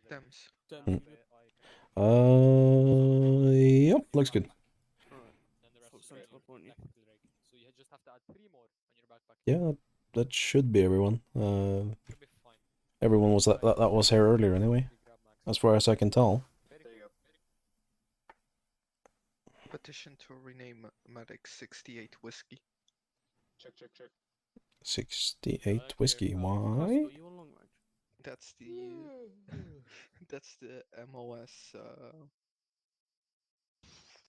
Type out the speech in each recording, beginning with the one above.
Thames. Yep, looks good. Yeah, that should be everyone. Everyone was that was here earlier anyway, as far as I can tell. Petition to rename medic 68 whiskey. Check. 68 whiskey. Why? That's the that's the MOS.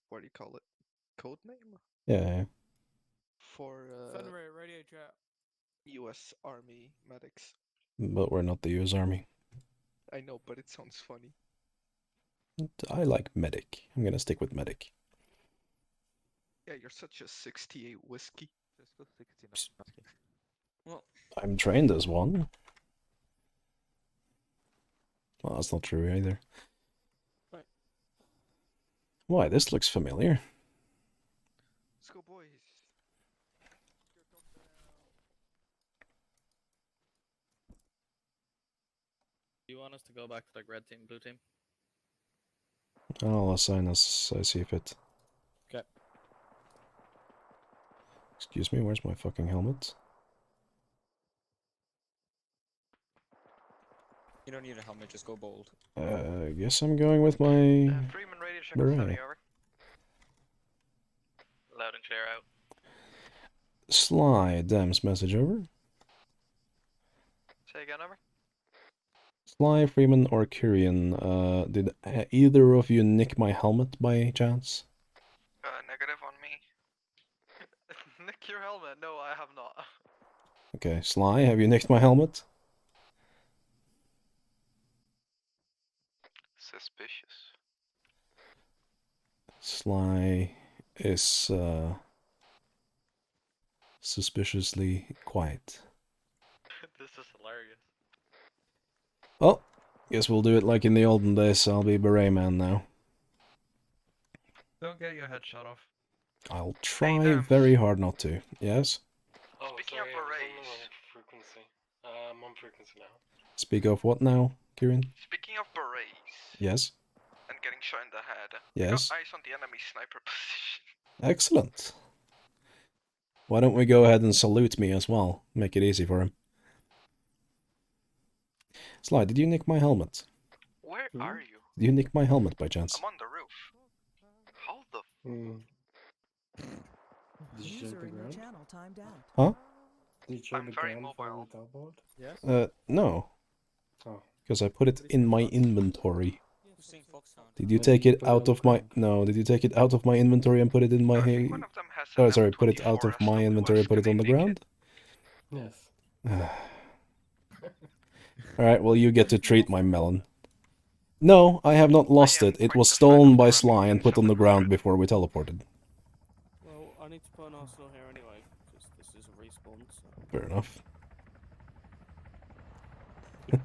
What do you call it? Code name Yeah. for US Army medics. But we're not the US Army. I know, but it sounds funny. I like medic. I'm gonna stick with medic. Yeah, you're such a 68 whiskey. Well, I'm trained as one. Well, that's not true either. Right. Why, this looks familiar. Let's go, boys. Do you want us to go back to like red team, blue team? I'll assign as I see fit. Okay. Excuse me, where's my fucking helmet? You don't need a helmet, just go bold. I guess I'm going with my Freeman radio check beret. 70 over. Loud and clear out. Sly, Dam's message over. Say again, over. Sly, Freeman, or Kyrian, did either of you nick my helmet by chance? Negative on me. Nick your helmet. No, I have not. Okay, Sly, have you nicked my helmet? Suspicious. Sly is suspiciously quiet. This is hilarious. Well, guess we'll do it like in the olden days. I'll be beret man now. Don't get your head shot off. I'll try Dams. very hard not to. Yes? Oh, Speaking sorry, of I was on the berets. wrong frequency. I'm on frequency now. Speak of what now, Kyrian? Speaking of berets. Yes? And getting shot in the head. Yes? Got eyes on the enemy sniper position. Excellent. Why don't we go ahead and salute me as well? Make it easy for him. Sly, did you nick my helmet? Where are you? Did you nick my helmet by chance? I'm on the roof. How the Did you check the ground? Channel timed out. Huh? Did you check I'm the very ground for mobile. without board? Yes. No. Oh. Because I put it in my inventory. Who's saying Foxhound? Did you take it out of my... No, did you take it out of my inventory and put it in my... I think one of them has Oh, an sorry, put it out M24 of my SWS inventory and put it on the Canadian ground? Yes. Alright, well you get to treat my melon. No, I have not lost it. It was stolen by Sly and put on the ground before we teleported. Well, I need to put an arsenal here anyway, because this is a respawn, so Fair enough. it'll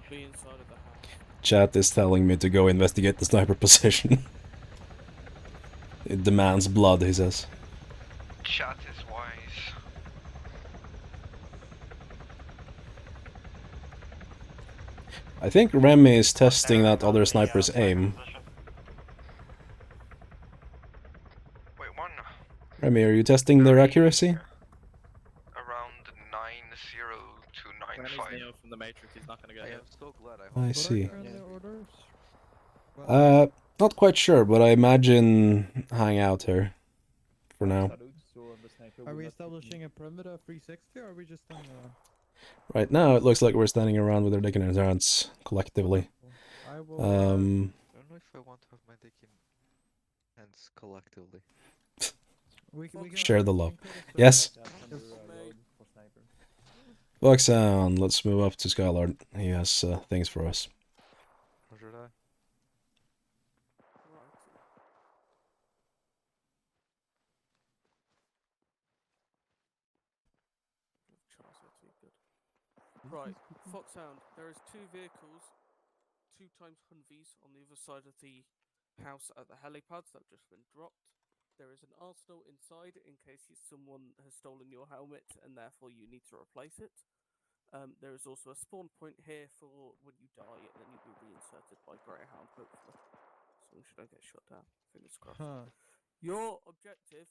be inside of the house. Chat is telling me to go investigate the sniper position. It demands blood, he says. Chat is wise. I think Remy is testing that other sniper's aim. Wait, one. Remy, are you testing their accuracy? Around 90295. Neo from the Matrix, he's not gonna get it. so glad I see. Well, Not quite sure, but I imagine hang out here for now. Are we establishing a perimeter 360 or are we just on Right now, it looks like we're standing around with our dick in our hands collectively. I will I don't know if I want to have my dick in hands collectively. we can Share the love. include a Yes. for sniper. Foxhound, let's move up to Skylord. He has things for us. Roger that. Right, Foxhound, there is 2 vehicles, 2 times Humvees on the other side of the house at the helipads that have just been dropped. There is an arsenal inside in case someone has stolen your helmet and therefore you need to replace it. There is also a spawn point here for when you die targeted by Greyhound, hopefully. As long as you don't get shot down. Fingers crossed. Huh. Your objective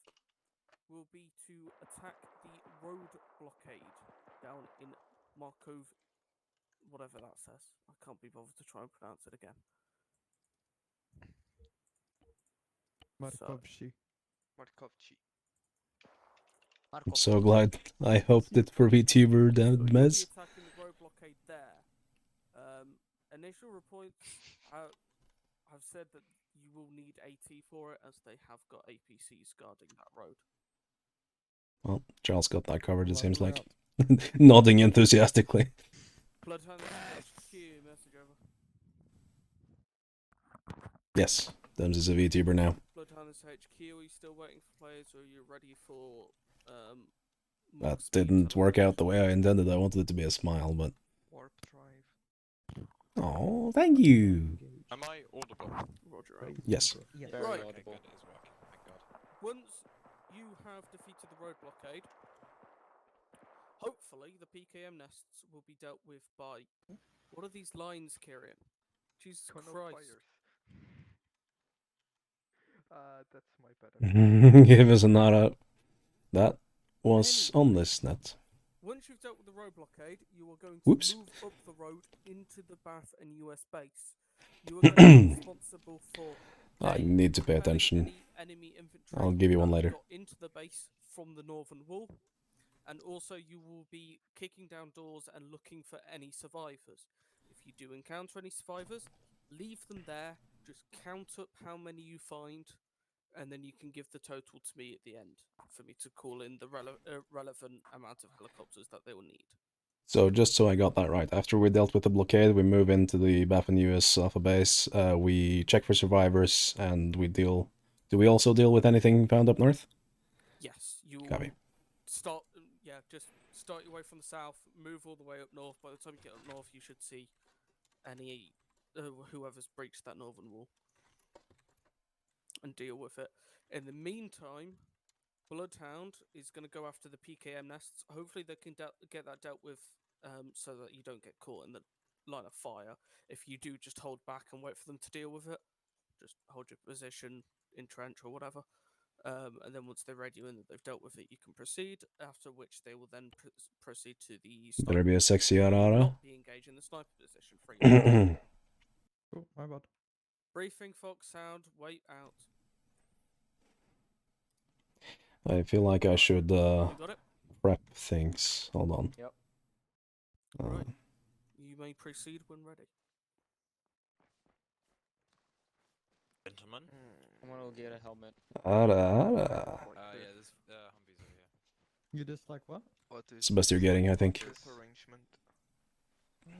will be to attack the road blockade down in Markov, whatever that says. I can't be bothered to try and pronounce it again. Markovci. Markovci. I'm so glad I hoped it for VTuber So damn you'll be mess. attacking the road blockade there. Initial reports have said that you will need AT for it, as they have got APCs guarding that road. Well, Charles got that covered, it seems Level like. up. Nodding enthusiastically. Bloodhound HQ, message over. Yes, Dems is a VTuber now. Bloodhound HQ, are you still waiting for players, or are you ready for more That speed didn't work out the celebration? way I intended. I wanted it to be a smile, but... Warp drive. Oh, thank you! Am I audible? Roger, out. Yes. Very Right. Okay, audible. good, it's working. Thank God. Once you have defeated the road blockade, hopefully the PKM nests will be dealt with by... What are these lines, Kyrian? Jesus Cone of Christ. fires. That's my bad. Give us a nod out. That was on this net. Once you've dealt with the road blockade, you are going to Whoops. move up the road into the BAF and US base. You are going to be responsible for I A, need to pay repelling attention. any enemy infantry I'll give you one that later. got into the base from the northern wall, and also you will be kicking down doors and looking for any survivors. If you do encounter any survivors, leave them there. Just count up how many you find, and then you can give the total to me at the end for me to call in the relevant amount of helicopters that they will need. So just so I got that right, after we dealt with the blockade, we move into the BAF and US Alpha base, we check for survivors, and we deal... Do we also deal with anything found up north? Yes, you will Copy. start. Yeah, just start your way from the south, move all the way up north. By the time you get up north, you should see any whoever's breached that northern wall and deal with it. In the meantime, Bloodhound is going to go after the PKM nests. Hopefully, they can get that dealt with, so that you don't get caught in the line of fire. If you do, just hold back and wait for them to deal with it. Just hold your position, entrench or whatever. And then once they're ready and they've dealt with it, you can proceed. After which they will then proceed to the sniper. Better be a sexy position. Arara. Not be engaged in the sniper position. Free. Oh, my bad. Briefing, Fox sound. Wait out. I feel like I should You got it. prep things. Hold on. Yep. Right. You may proceed when ready. Gentlemen. I'm gonna get a helmet. Ara. Yeah, there's Humvees over here. You dislike what? What is It's the best you're getting, I think. this arrangement?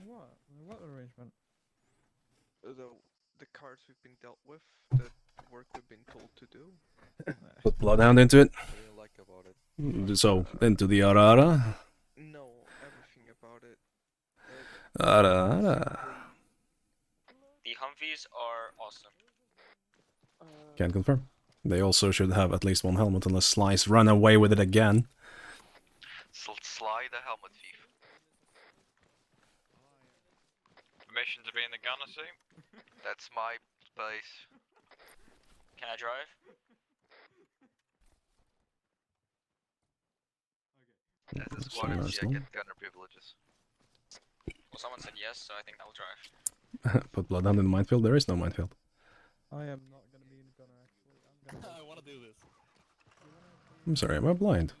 What? What arrangement? The cards we've been dealt with, the work we've been told to do. Put Bloodhound into it. What do you like about it? So, into the Arara. No, everything about it. Arara. The Humvees are awesome. Can't confirm. They also should have at least one helmet unless Slice run away with it again. Sly the helmet thief. Permission to be in the gunner suit? That's my place. Can I drive? As a squadron, I get gunner privileges. Well, someone said yes, so I think I'll drive. Put Bloodhound in the minefield. There is no minefield. I am not gonna be in gunner actually. I'm gonna. I want to do this. I'm sorry, am I blind?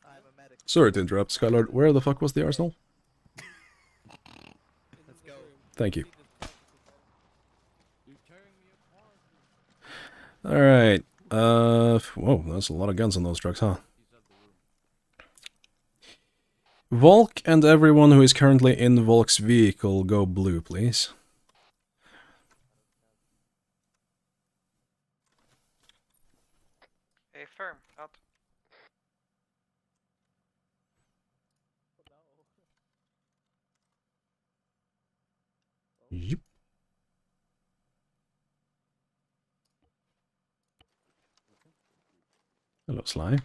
I'm a medic. Sorry to interrupt, Skylord. Where the fuck was the arsenal? Let's go. Thank you. You're tearing me apart. Alright. Whoa, that's a lot of guns on those trucks, huh? Volk and everyone who is currently in Volk's vehicle go blue, please. Hey, firm, out. Yep. Hello, Sly.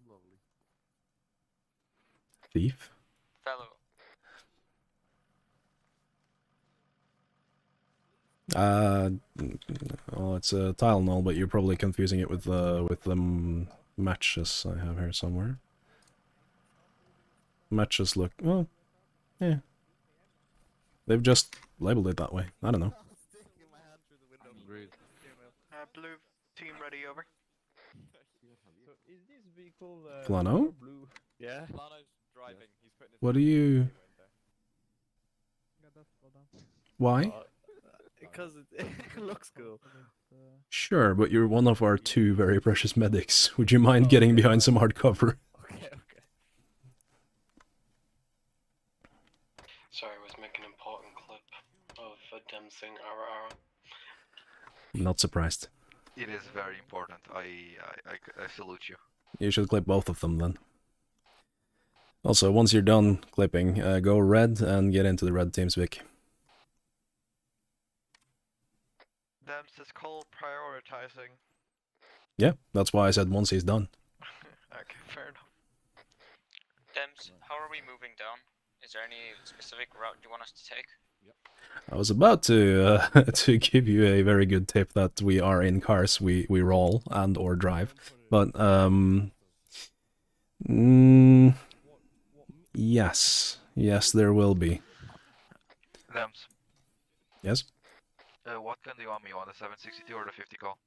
Lovely. Thief. Fellow, Well, it's a Tylenol, but you're probably confusing it with the matches I have here somewhere. Matches look, well, yeah. They've just labeled it that way. I don't know. Rude. Blue team ready over. So is this vehicle Flano? blue or blue? Yeah. Lano's driving. He's putting his What do you... Yeah, that's well done. Why? Because it looks cool. Sure, but you're one of our 2 very precious medics. Would you mind getting behind some hard cover? Okay, okay. Sorry, I was making an important clip of them saying "ara." Not surprised. It is very important. I salute you. You should clip both of them then. Also, once you're done clipping, go red and get into the red team's Vic. Dems is called prioritizing. Yeah, that's why I said once he's done. Okay, fair enough. Dems, how are we moving down? Is there any specific route you want us to take? I was about to to give you a very good tip that we are in cars, we roll and or drive, but yes, there will be. Dems, Yes. what gun do you want me on, the 762 or the 50 call?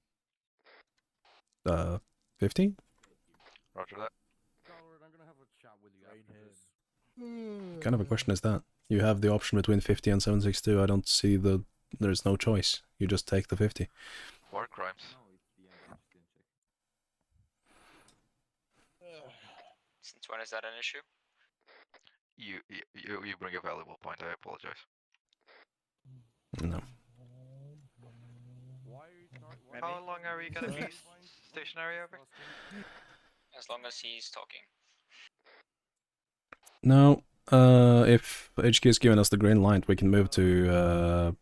50? Roger that. I'm gonna have a chat with you after this. What kind of a question is that? You have the option between 50 and 762. I don't see the... There's no choice. You just take the 50. War crimes. Since when is that an issue? You bring a valuable point. I apologize. No. How long are we gonna be stationary over? As long as he's talking. No. If HQ is giving us the green light, we can move to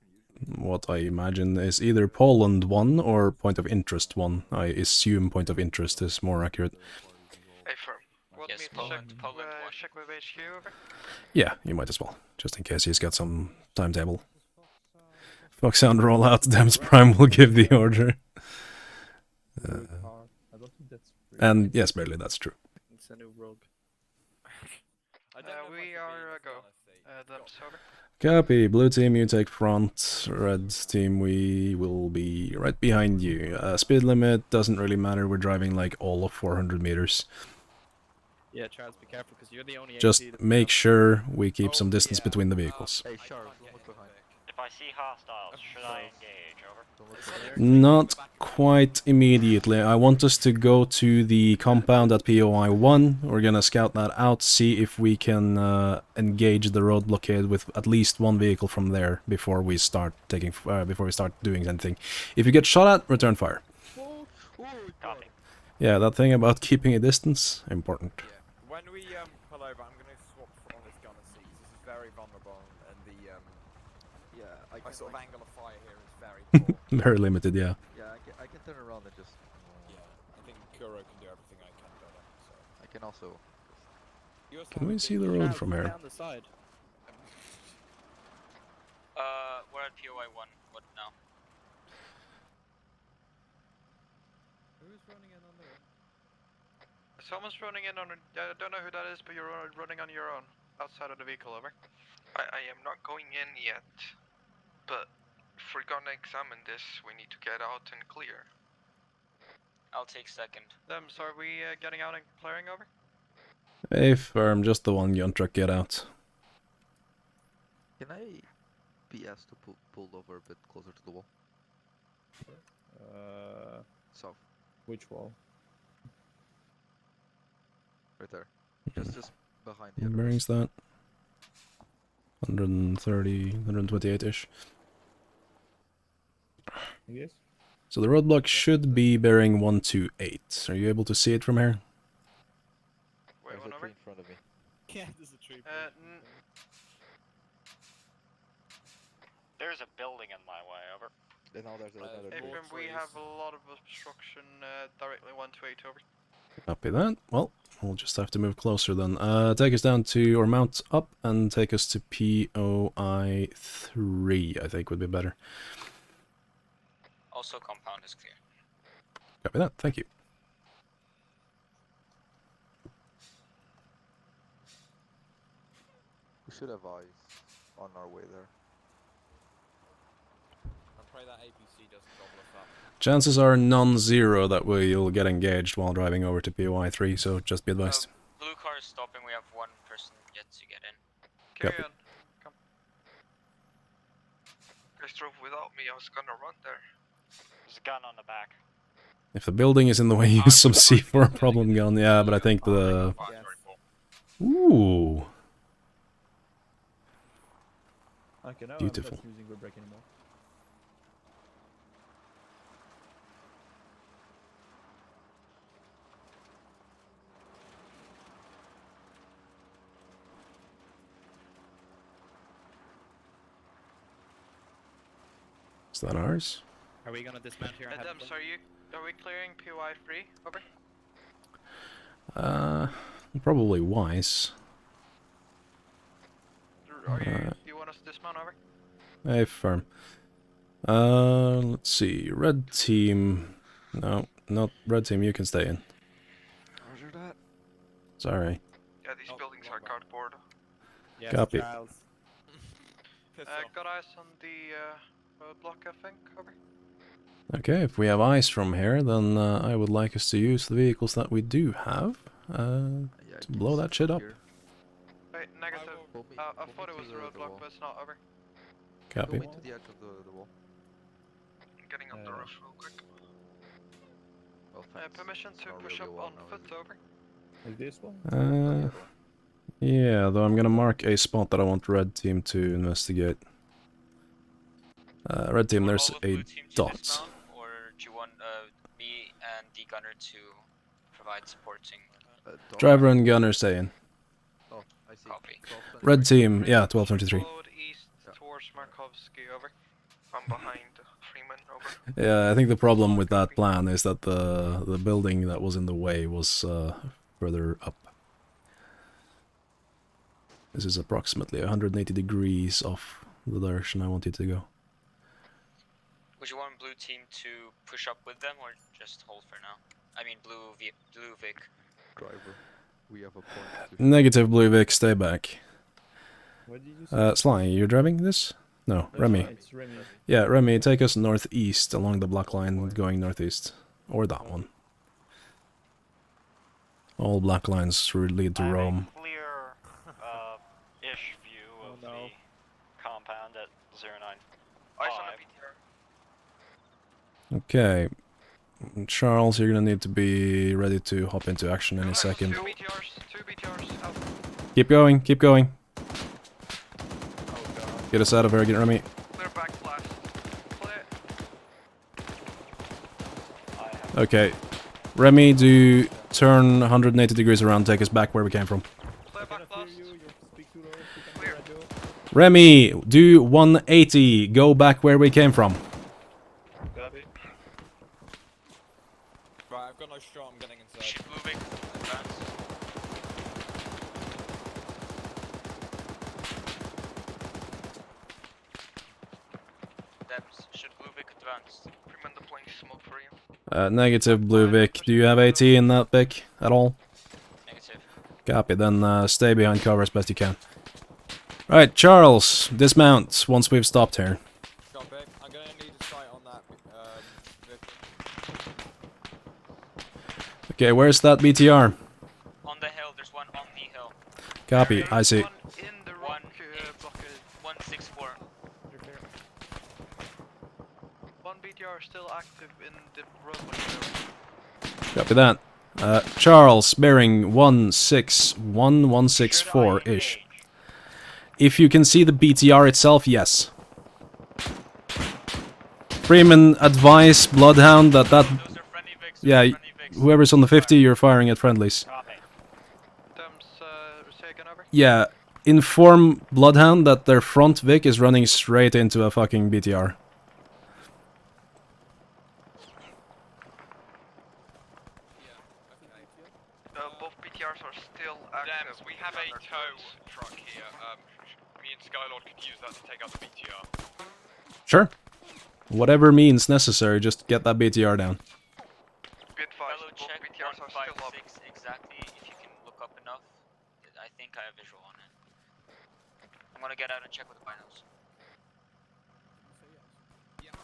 what I imagine is either Poland 1 or Point of Interest 1. I assume Point of Interest is more accurate. Hey, firm. Want Yes, me to Poland one. check with HQ over? Yeah, you might as well, just in case he's got some timetable. Foxhound roll out, Dems Prime will give the order. I don't think that's free. And yes, barely, that's true. It's a new rogue. I don't know if I We should be are in a this go. Ghana seat. Dems over. Copy. Blue team, you take front. Red team, we will be right behind you. Speed limit doesn't really matter. We're driving like all of 400 meters. Yeah, Charles, be careful because you're the only Just AT that make knows. sure we keep some Oh, distance yeah. between the vehicles. Hey, I Charles, can't don't get look him behind. quick. If I see hostiles, should I engage? Over. Don't look behind. Not quite immediately. I want us to go to the compound at POI 1. We're gonna scout that out, see if we can engage the road blockade with at least one vehicle from there before we start doing anything. If you get shot at, return fire. Copy. Yeah, that thing about keeping a distance, important. Yeah. When we pull over, I'm going to swap from this gunner seat. This is very vulnerable, and the Yeah, my sort of angle of fire here is very poor. Very limited, yeah. Yeah, I can turn around and just. Yeah, I think Kuro can do everything I can better. So. I can also. You also Can have we a see big the road Charles, from look here? down the side. We're at POI 1. What now? Who's running in on the road? Someone's running in on. I don't know who that is, but you're running on your own outside of the vehicle. Over. I am not going in yet, but if we're gonna examine this, we need to get out and clear. I'll take second. Dems, are we getting out and clearing over? Hey, firm, just the one gun truck, get out. Can I be asked to pull over a bit closer to the wall? South, Which wall? right there. Just behind the other. Bearings that. 130, 128-ish. Yes. So the roadblock should be bearing 128. Are you able to see it from here? Wait, There's one a over. tree in front of me. Yeah, there's a tree. There's a building in my way. Over. And now there's another Hey, tree. Frim, we have a lot of obstruction directly 128 over. Copy that. Well, we'll just have to move closer then. Take us down to, or mount up and take us to POI 3, I think would be better. Also, compound is clear. Copy that. Thank you. We should have eyes on our way there. I pray that APC doesn't gobble us up. Chances are non-zero that we'll get engaged while driving over to POI 3, so just be advised. Blue car is stopping. We have one person yet to get in. Carry on. Guys drove without me, I was gonna run there. There's a gun on the back. If the building is in the way, use some C4 problem gun. Yeah, but I think the... Yes. Ooh. Okay, now Beautiful. I'm not using the brake anymore. Is that ours? Are we gonna dismount here and have Dems, are we clearing PY 3? Over. Probably wise. You want us to dismount? Over. Hey, firm. Let's see. Red team. No, not red team. You can stay in. Roger that. Sorry. Yeah, these buildings are cardboard. Yes, Copy. Charles. Piss off. Got eyes on the roadblock, I think. Over. Okay, if we have eyes from here, then I would like us to use the vehicles that we do have to blow that shit up. Wait, negative. Pull me- I pull thought me it was to the the roadblock, wall. but it's not. Over. Copy. Pull me to the edge of the wall. I'm getting up the roof real quick. Well, thanks. Permission It's to not push really up a wall on now, foot. is it? Over. Like this one? The other one. Yeah, though I'm gonna mark a spot that I want red team to investigate. Red team, Do you want there's all of a blue team to dot. dismount, or do you want me and the gunner to provide supporting? Dot. Driver and gunner stay in. Oh, I see. Copy. 12:23. Red team, yeah, 12:23. Followed east towards Markovsky. Over. I'm behind Freeman, over. Yeah, I think the problem with that plan is that the building that was in the way was further up. This is approximately 180 degrees off the direction I want you to go. Would you want blue team to push up with them, or just hold for now? I mean, blue Vic. Driver. We have a point to Negative, Blue Vic, stay back. What did you say? Sly, you're driving this? No, Remy. It's Remy. Yeah, Remy, take us northeast along the black line going northeast. Or that one. All black lines lead to Rome. Clear ish view of the compound at 09. Eyes on the BTR. Okay. Charles, you're gonna need to be ready to hop into action any second. 2 BTRs out. Keep going, keep going. Oh god. Get us out of here, get Remy. Clear back blast. Clear. Okay. Remy, do turn 180 degrees around, take us back where we came from. Clear back blast. Clear. Remy, do 180, go back where we came from. Right, I've got no shot, I'm getting inside. Should blue Vic advance? Dems, should blue Vic advance? Freeman deploying smoke for you. Negative, Blue Vic. Do you have AT in that Vic at all? Negative. Copy, then stay behind cover as best you can. Right, Charles, dismount once we've stopped here. Got Vic. I'm gonna need a sight on that Vic. Okay, where's that BTR? On the hill, there's one on the hill. Copy, I see. One in the rock blockade. 164. One BTR still active in the roadblock. Copy that. Charles, bearing 161, 164-ish. If you can see the BTR itself, yes. Freeman, advise Bloodhound that Those are friendly Vics. Yeah, friendly Vics. whoever's on the 50, you're firing at friendlies. Dems, say again over. Yeah, inform Bloodhound that their front Vic is running straight into a fucking BTR. Both BTRs are still active. Dems, we have a tow truck here. Me and Skylord could use that to take out the BTR. Sure. Whatever means necessary, just get that BTR down. Be advised, Fellow both check BTRs are still up. 156 exactly, if you can look up enough. I think I have visual on it. I'm gonna get out and check with the binos. Say yes. Yeah.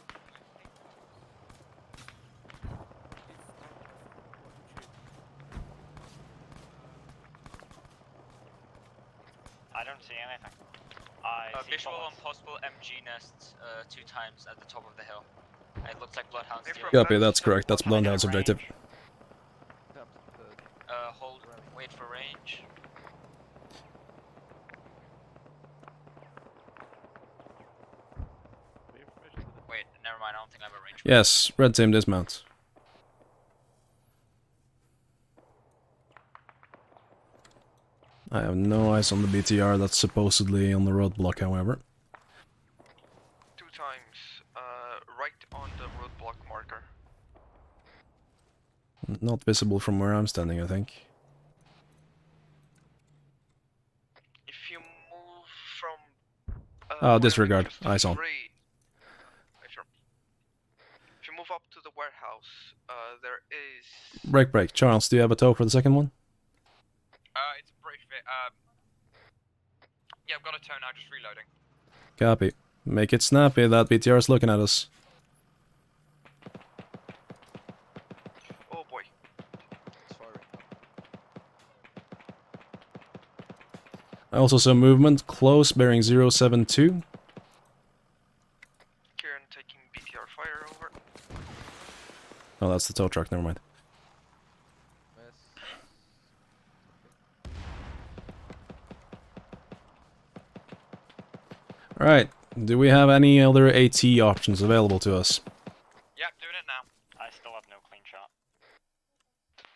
I don't see anything. I see Visual on bullets. possible MG nests 2 times at the top of the hill. It looks like Bloodhound's Hey, stealing. from Copy, that's correct. That's Bloodhound's objective. Hold, wait for range. Wait, never mind, I don't think I have a range. Yes, red team dismount. I have no eyes on the BTR that's supposedly on the roadblock, however. 2 times, right on the roadblock marker. Not visible from where I'm standing, I think. If you move from... Oh, disregard. Eyes on. If you move up to the warehouse, there is... Break. Charles, do you have a tow for the second one? It's a brief bit. Yeah, I've got a tow now, just reloading. Copy. Make it snappy, that BTR is looking at us. Oh boy. I also saw movement close, bearing 072. Kieran taking BTR fire over. Oh, that's the tow truck, never mind. Alright, do we have any other AT options available to us? Yep, doing it now. I still have no clean shot.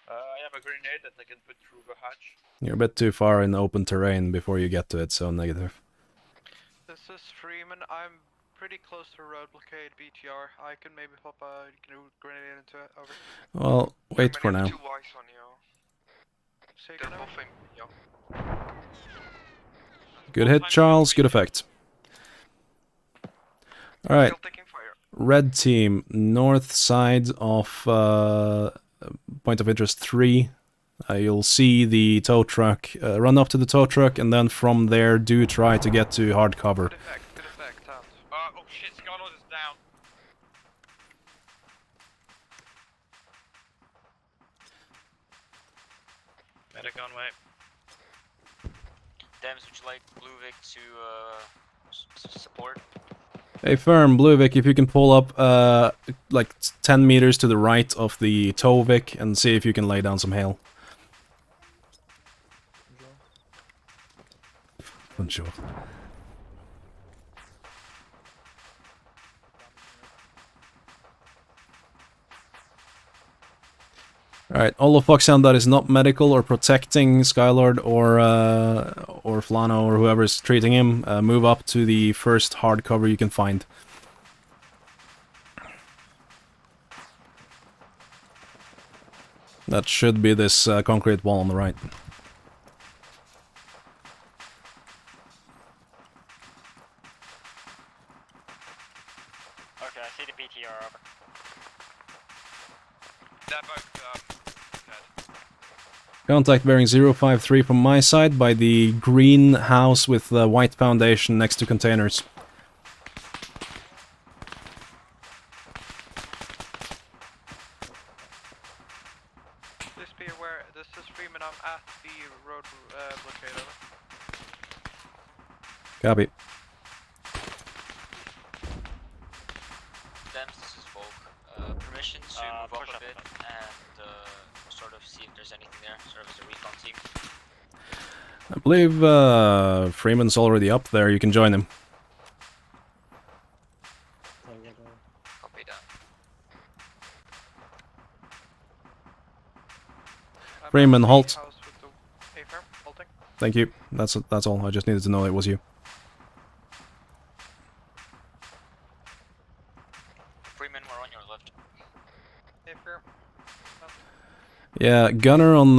I have a grenade that I can put through the hatch. You're a bit too far in open terrain before you get to it, so negative. This is Freeman. I'm pretty close to road blockade BTR. I can maybe pop a grenade into it. Over. Well, wait for now. 2 eyes on you. Say They're both in, yeah. Good hit, Charles, good effect. Alright, Still taking fire. red team, north side of point of interest 3. You'll see the tow truck. Run up to the tow truck, and then from there, do try to get to hard cover. Good effect, hands. Oh shit, Scarlett is down. Medic on way. Dems, would you like Blue Vic to support? Hey, firm, Bluevic, if you can pull up like 10 meters to the right of the tow Vic and see if you can lay down some hail. Bonjour. Alright, all of Foxhound that is not medical or protecting Skylord or Flano or whoever is treating him, move up to the first hard cover you can find. That should be this concrete wall on the right. Okay, I see the BTR over. They're both dead. Contact bearing 053 from my side by the green house with the white foundation next to containers. Please be aware, this is Freeman. I'm at the road blockade. Over. Copy. Dems, this is Volk. Permission to move push up a up. bit and sort of see if there's anything there, sort of as a recon team. I believe Freeman's already up there, you can join him. Copy that. Freeman, halt. House with the A-firm, halting. Thank you. That's all. I just needed to know it was you. Freeman, we're on your left. A-firm. Yeah, Gunner on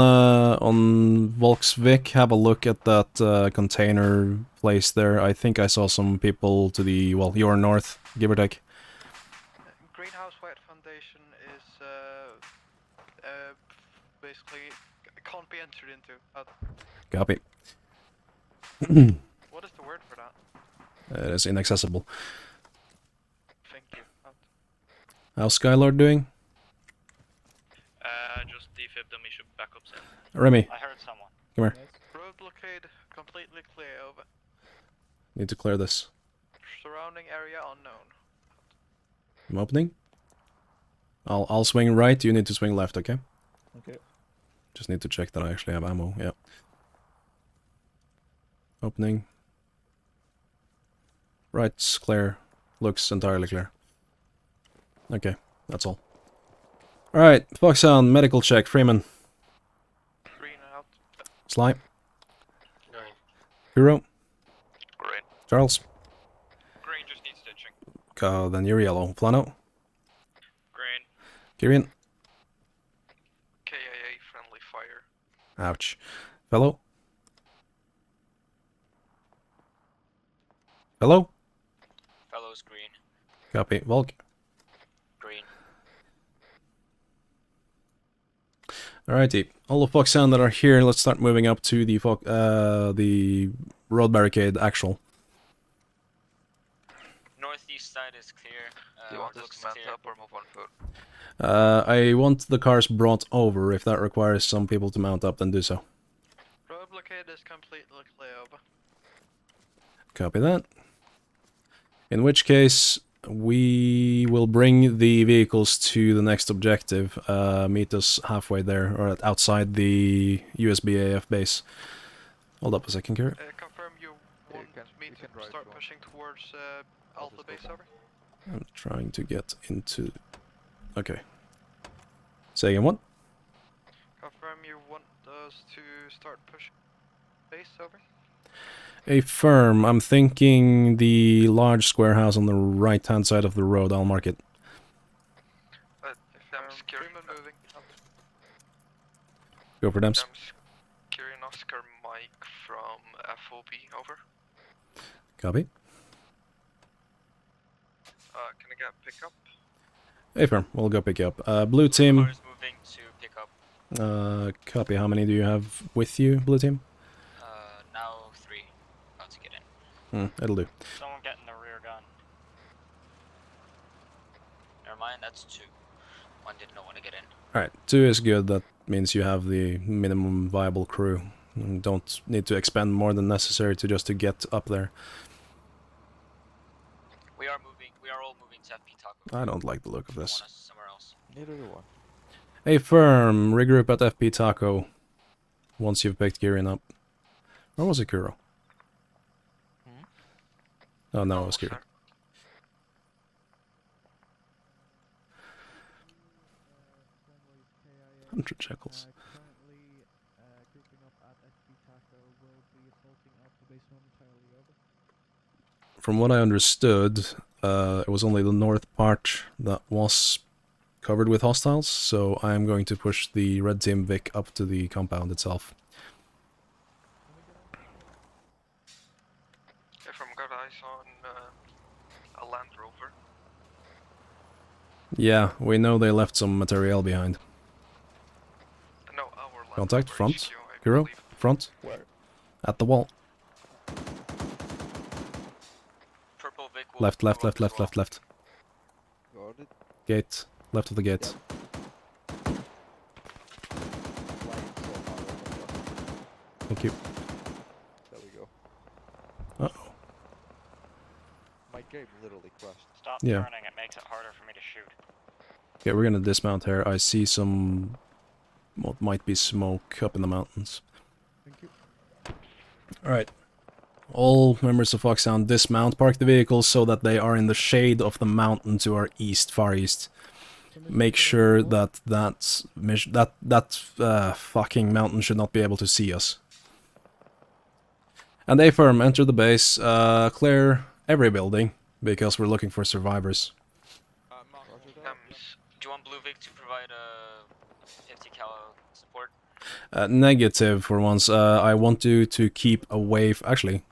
Volksvik, have a look at that container place there. I think I saw some people to the, well, your north, give or take. Like, it can't be entered into. Copy. What is the word for that? It is inaccessible. Thank you. How's Skylord doing? Just defib them, issue backups in. Remy, I heard someone. come here. Road blockade completely clear. Over. Need to clear this. Surrounding area unknown. I'm opening. I'll swing right, you need to swing left, okay? Okay. Just need to check that I actually have ammo, yeah. Opening. Right's clear. Looks entirely clear. Okay, that's all. Alright, Foxhound, medical check, Freeman. Green out. Sly. Green. Kuro. Green. Charles. Green just needs stitching. Then you're yellow. Flano. Green. Kirian. KIA friendly fire. Ouch. Fellow. Hello? Fellows green. Copy. Volk. Green. Alrighty. All the Foxhound that are here, let's start moving up to the road barricade actual. Northeast side is clear. Do you want us looks to mount clear. up or move on foot? I want the cars brought over. If that requires some people to mount up, then do so. Road blockade is completely clear. Over. Copy that. In which case, we will bring the vehicles to the next objective. Meet us halfway there, or outside the US BAF base. Hold up a second, Kira. Confirm you want me to start pushing towards Alpha base. Over. I'm trying to get into... Okay. Say again, what? Confirm you want us to start pushing base. Over. Affirm. I'm thinking the large square house on the right-hand side of the road. I'll mark it. Freeman moving. Go for them. Kieran Oscar Mike from FOB, over. Copy. Can I get pickup? Affirm. We'll go pick you up. Blue team. Cars moving to pick up. Copy. How many do you have with you, blue team? Now 3. About to get in. It'll do. Someone getting the rear gun. Never mind, that's 2. 1 did not want to get in. Alright, 2 is good. That means you have the minimum viable crew. You don't need to expend more than necessary to get up there. We are all moving to FP Taco. I don't like the look of They this. want us somewhere else. Neither do I. Affirm. Regroup at FP Taco. Once you've picked Kirian up. Or was it Kuro? Oh no, it was Kiro. 100 shekels. Currently grouping up at SP Taco will be assaulting Alpha base momentarily. Over. From what I understood, it was only the north part that was covered with hostiles, so I am going to push the red team Vic up to the compound itself. If I'm got eyes on a Land Rover. Yeah, we know they left some material behind. No, our Land Contact, Rover front. HQ, I Kuro, believe. front. Where? At the wall. Purple Vic will Left, left, go up left, as left, well. left, left. Guarded. Gate. Left of the gate. Flying so far over. Thank you. There we go. Uh-oh. My game literally crashed. Stop Yeah. turning, it makes it harder for me to shoot. Okay, we're gonna dismount here. I see some... what might be smoke up in the mountains. Thank you. Alright. All members of Foxhound dismount, park the vehicles so that they are in the shade of the mountain to our east, far east. Make sure that that fucking mountain should not be able to see us. And A-firm, enter the base, clear every building, because we're looking for survivors. Do you want Blue Vic to provide 50 cal support? Negative for once. I want you to keep away. Actually,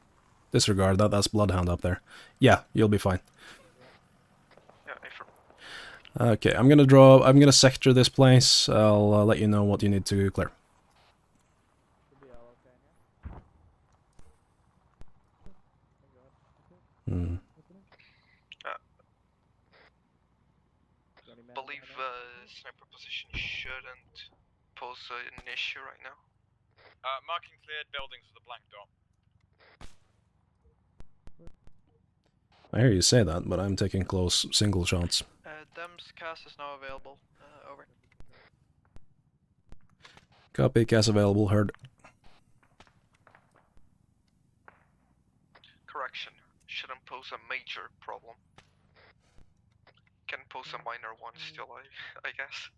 disregard that. That's Bloodhound up there. Yeah, you'll be fine. Yeah, affirm. Okay, I'm gonna sector this place. I'll let you know what you need to clear. Hmm. Believe sniper position shouldn't pose an issue right now. Marking cleared buildings with a blank door. I hear you say that, but I'm taking close single shots. Dem's cast is now available. Over. Copy, cast available, heard. Correction, shouldn't pose a major problem. Can pose a minor one still, I guess.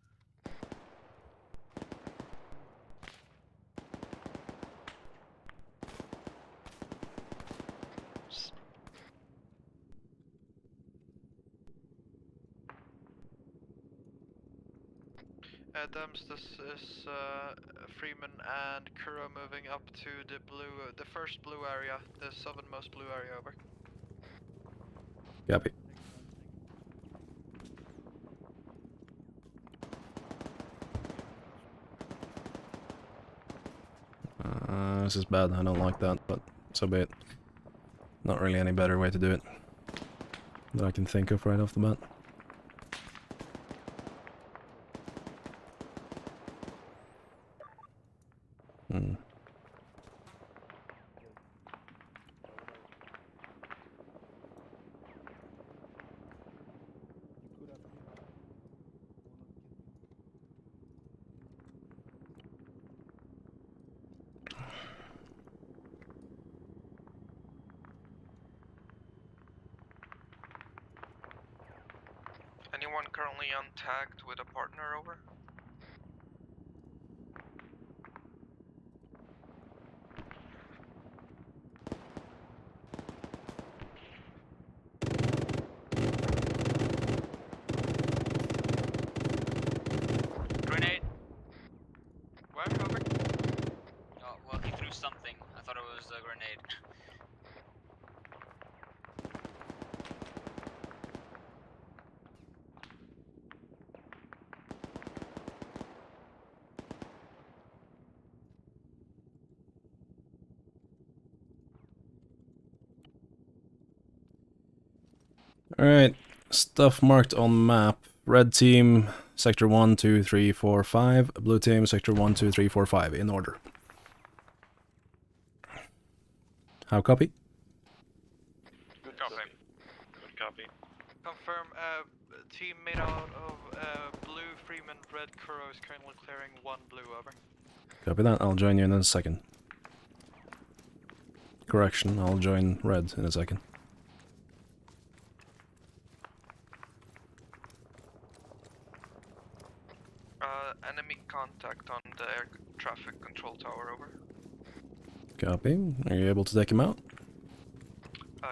Dems, this is Freeman and Kuro moving up to the first blue area, the southernmost blue area, over. Copy. This is bad, I don't like that, but so be it. Not really any better way to do it that I can think of right off the bat. Hmm. Anyone currently untagged with a partner, over? Grenade. Where, over? Oh, well, he threw something. I thought it was a grenade. Alright, stuff marked on map. Red team, sector 1, 2, 3, 4, 5. Blue team, sector 1, 2, 3, 4, 5, in order. How copy? Good copy. Good copy. Confirm, team made out of blue, Freeman, red, Kuro is currently clearing 1 blue, over. Copy that, I'll join you in a second. Correction, I'll join red in a second. Enemy contact on the air traffic control tower, over. Copy. Are you able to take him out?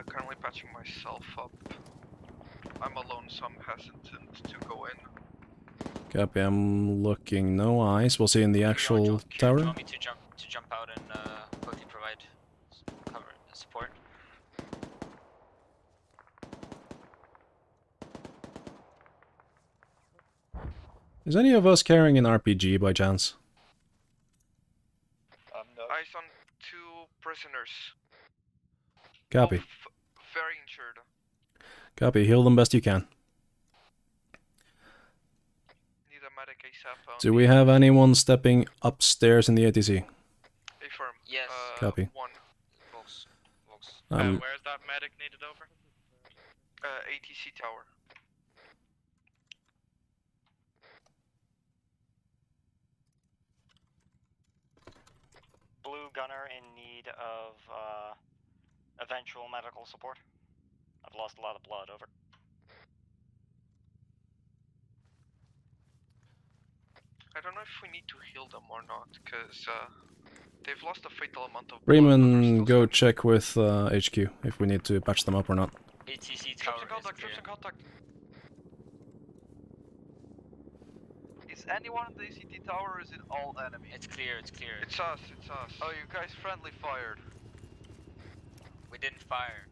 Currently patching myself up. I'm alone, so I'm hesitant to go in. Copy, I'm looking. No eyes. We'll see in the actual Do you tower. want me to jump out and quickly provide cover support? Is any of us carrying an RPG by chance? No. Eyes on 2 prisoners. Copy. Very injured. Copy, heal them best you can. Need a medic ASAP. Do we have anyone stepping upstairs in the ATC? Affirm. Yes. Copy. 1. Volks. Where's that medic needed, over? ATC tower. Blue gunner in need of eventual medical support. I've lost a lot of blood, over. I don't know if we need to heal them or not, because they've lost a fatal amount of blood. Freeman, go check with HQ if we need to patch them up or not. ATC tower Troops in contact. Is anyone in the ACT tower or is it all enemy? It's clear, it's clear. It's us, it's us. Oh, you guys friendly fired. We didn't fire.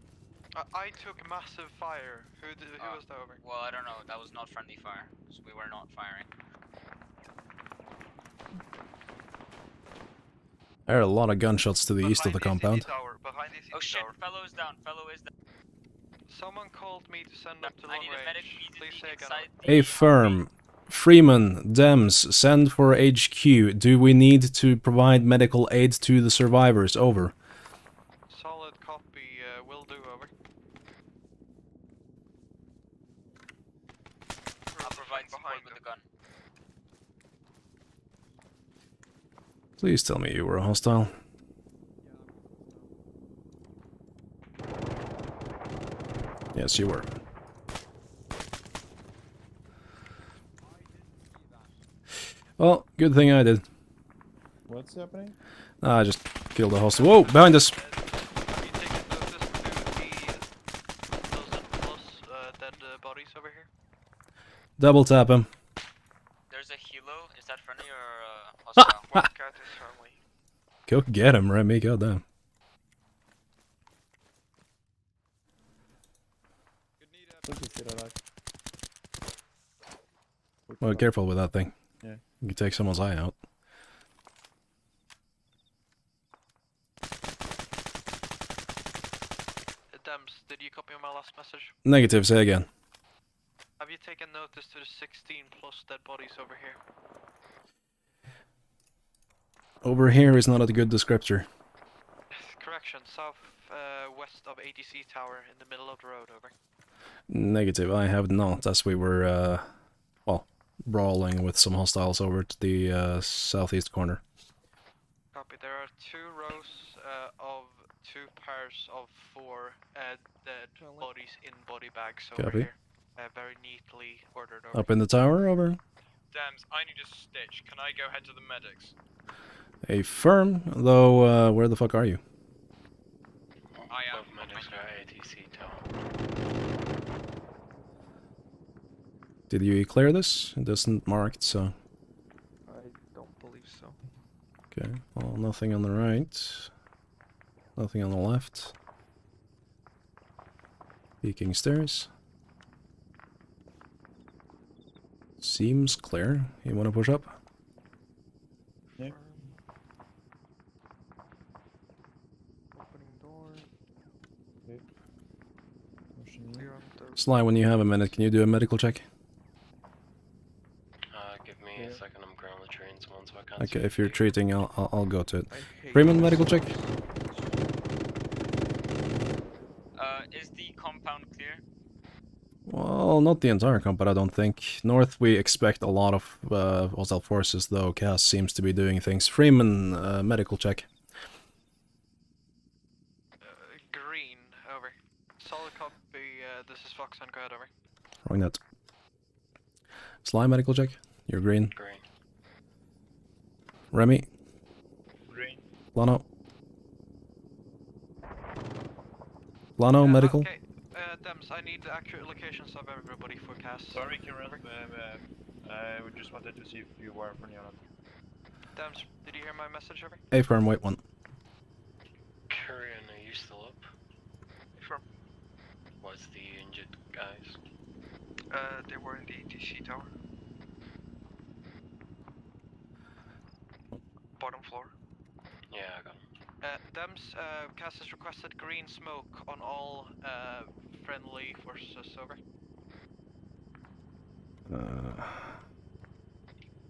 I took massive fire. Who was that over? Well, I don't know. That was not friendly fire. So we were not firing. There are a lot of gunshots to the east of the compound. Behind the Oh shit! Fellow is down. Fellow is down. Someone called me to send up to I long need a medic range. Please immediately say again. inside A firm. Freeman, Dems, send for HQ. Do we need to provide medical aid to the survivors? Over. Solid copy. Will do. Over. I'll provide support with the gun. Please tell me you were hostile. Yes, you were. Well, good thing I did. What's happening? I just killed a hostile. Whoa, behind us! Have you taken notice to the 1,000 plus dead bodies over here? Double tap him. There's a helo. Is that friendly or hostile? Wildcat is friendly. Go get him, Remy, goddamn. Well, careful with that thing. Yeah. You can take someone's eye out. Dems, did you copy my last message? Negative, say again. Have you taken notice to the 16 plus dead bodies over here? Over here is not a good descriptor. Correction, south west of ATC tower in the middle of the road, over. Negative, I have not, as we were, well, brawling with some hostiles over to the southeast corner. Copy, there are 2 rows of 2 pairs of 4 dead bodies in body bags over Copy. here. Very neatly ordered over. Up in the tower, over. Dems, I need a stitch. Can I go head to the medics? A firm, though, where the fuck are you? I am. Medics are ATC tower. Did you clear this? It isn't marked, so... I don't believe so. Okay, well, nothing on the right. Nothing on the left. Peeking stairs. Seems clear. You want to push up? Yeah. Opening door. Okay. Pushing in. Clear on the Sly, when you have a minute, can you do a medical check? Give me a second. I'm currently treating someone, so I can't. Okay, see if you're you. treating, I'll go to it. I hate Freeman, this. medical check. Is the compound clear? Well, not the entire compound, I don't think. North, we expect a lot of hostile forces, though Cass seems to be doing things. Freeman, medical check. Green, over. Solid copy, this is Fox on, go ahead, over. Wrong net. Sly, medical check. You're green. Green. Remy. Green. Lano. Lano, medical. Okay, Dems, I need accurate locations of everybody for cast. Sorry, Kieran. I just wanted to see if you were friendly or not. Dems, did you hear my message, over? A firm, wait one. Kurian, are you still up? From? What's the injured guys? They were in the ATC tower. Bottom floor. Yeah, I got him. Dems, Cass has requested green smoke on all friendly forces, over.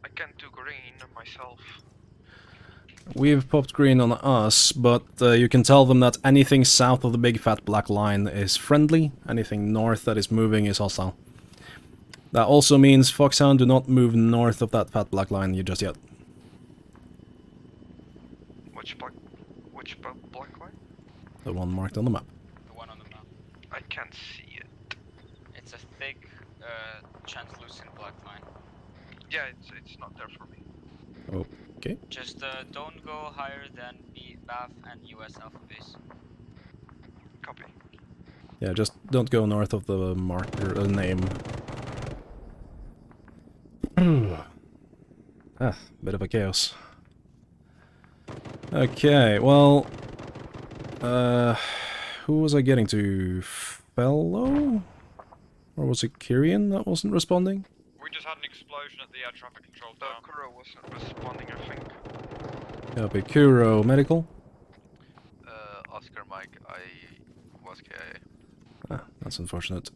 I can't do green myself. We've popped green on us, but you can tell them that anything south of the big fat black line is friendly, anything north that is moving is hostile. That also means Foxhound, do not move north of that fat black line just yet. Which black line? The one marked on the map. The one on the map. I can't see it. It's a thick, translucent black line. Yeah, it's not there for me. Okay. Just don't go higher than BAF and US Alpha Base. Copy. Yeah, just don't go north of the marker name. Bit of a chaos. Okay, well, who was I getting to? Fellow? Or was it Kyrian that wasn't responding? We just had an explosion at the air traffic control tower. Kuro wasn't responding, I think. Copy. Kuro Medical. Oscar Mike, I was KIA. Ah, that's unfortunate.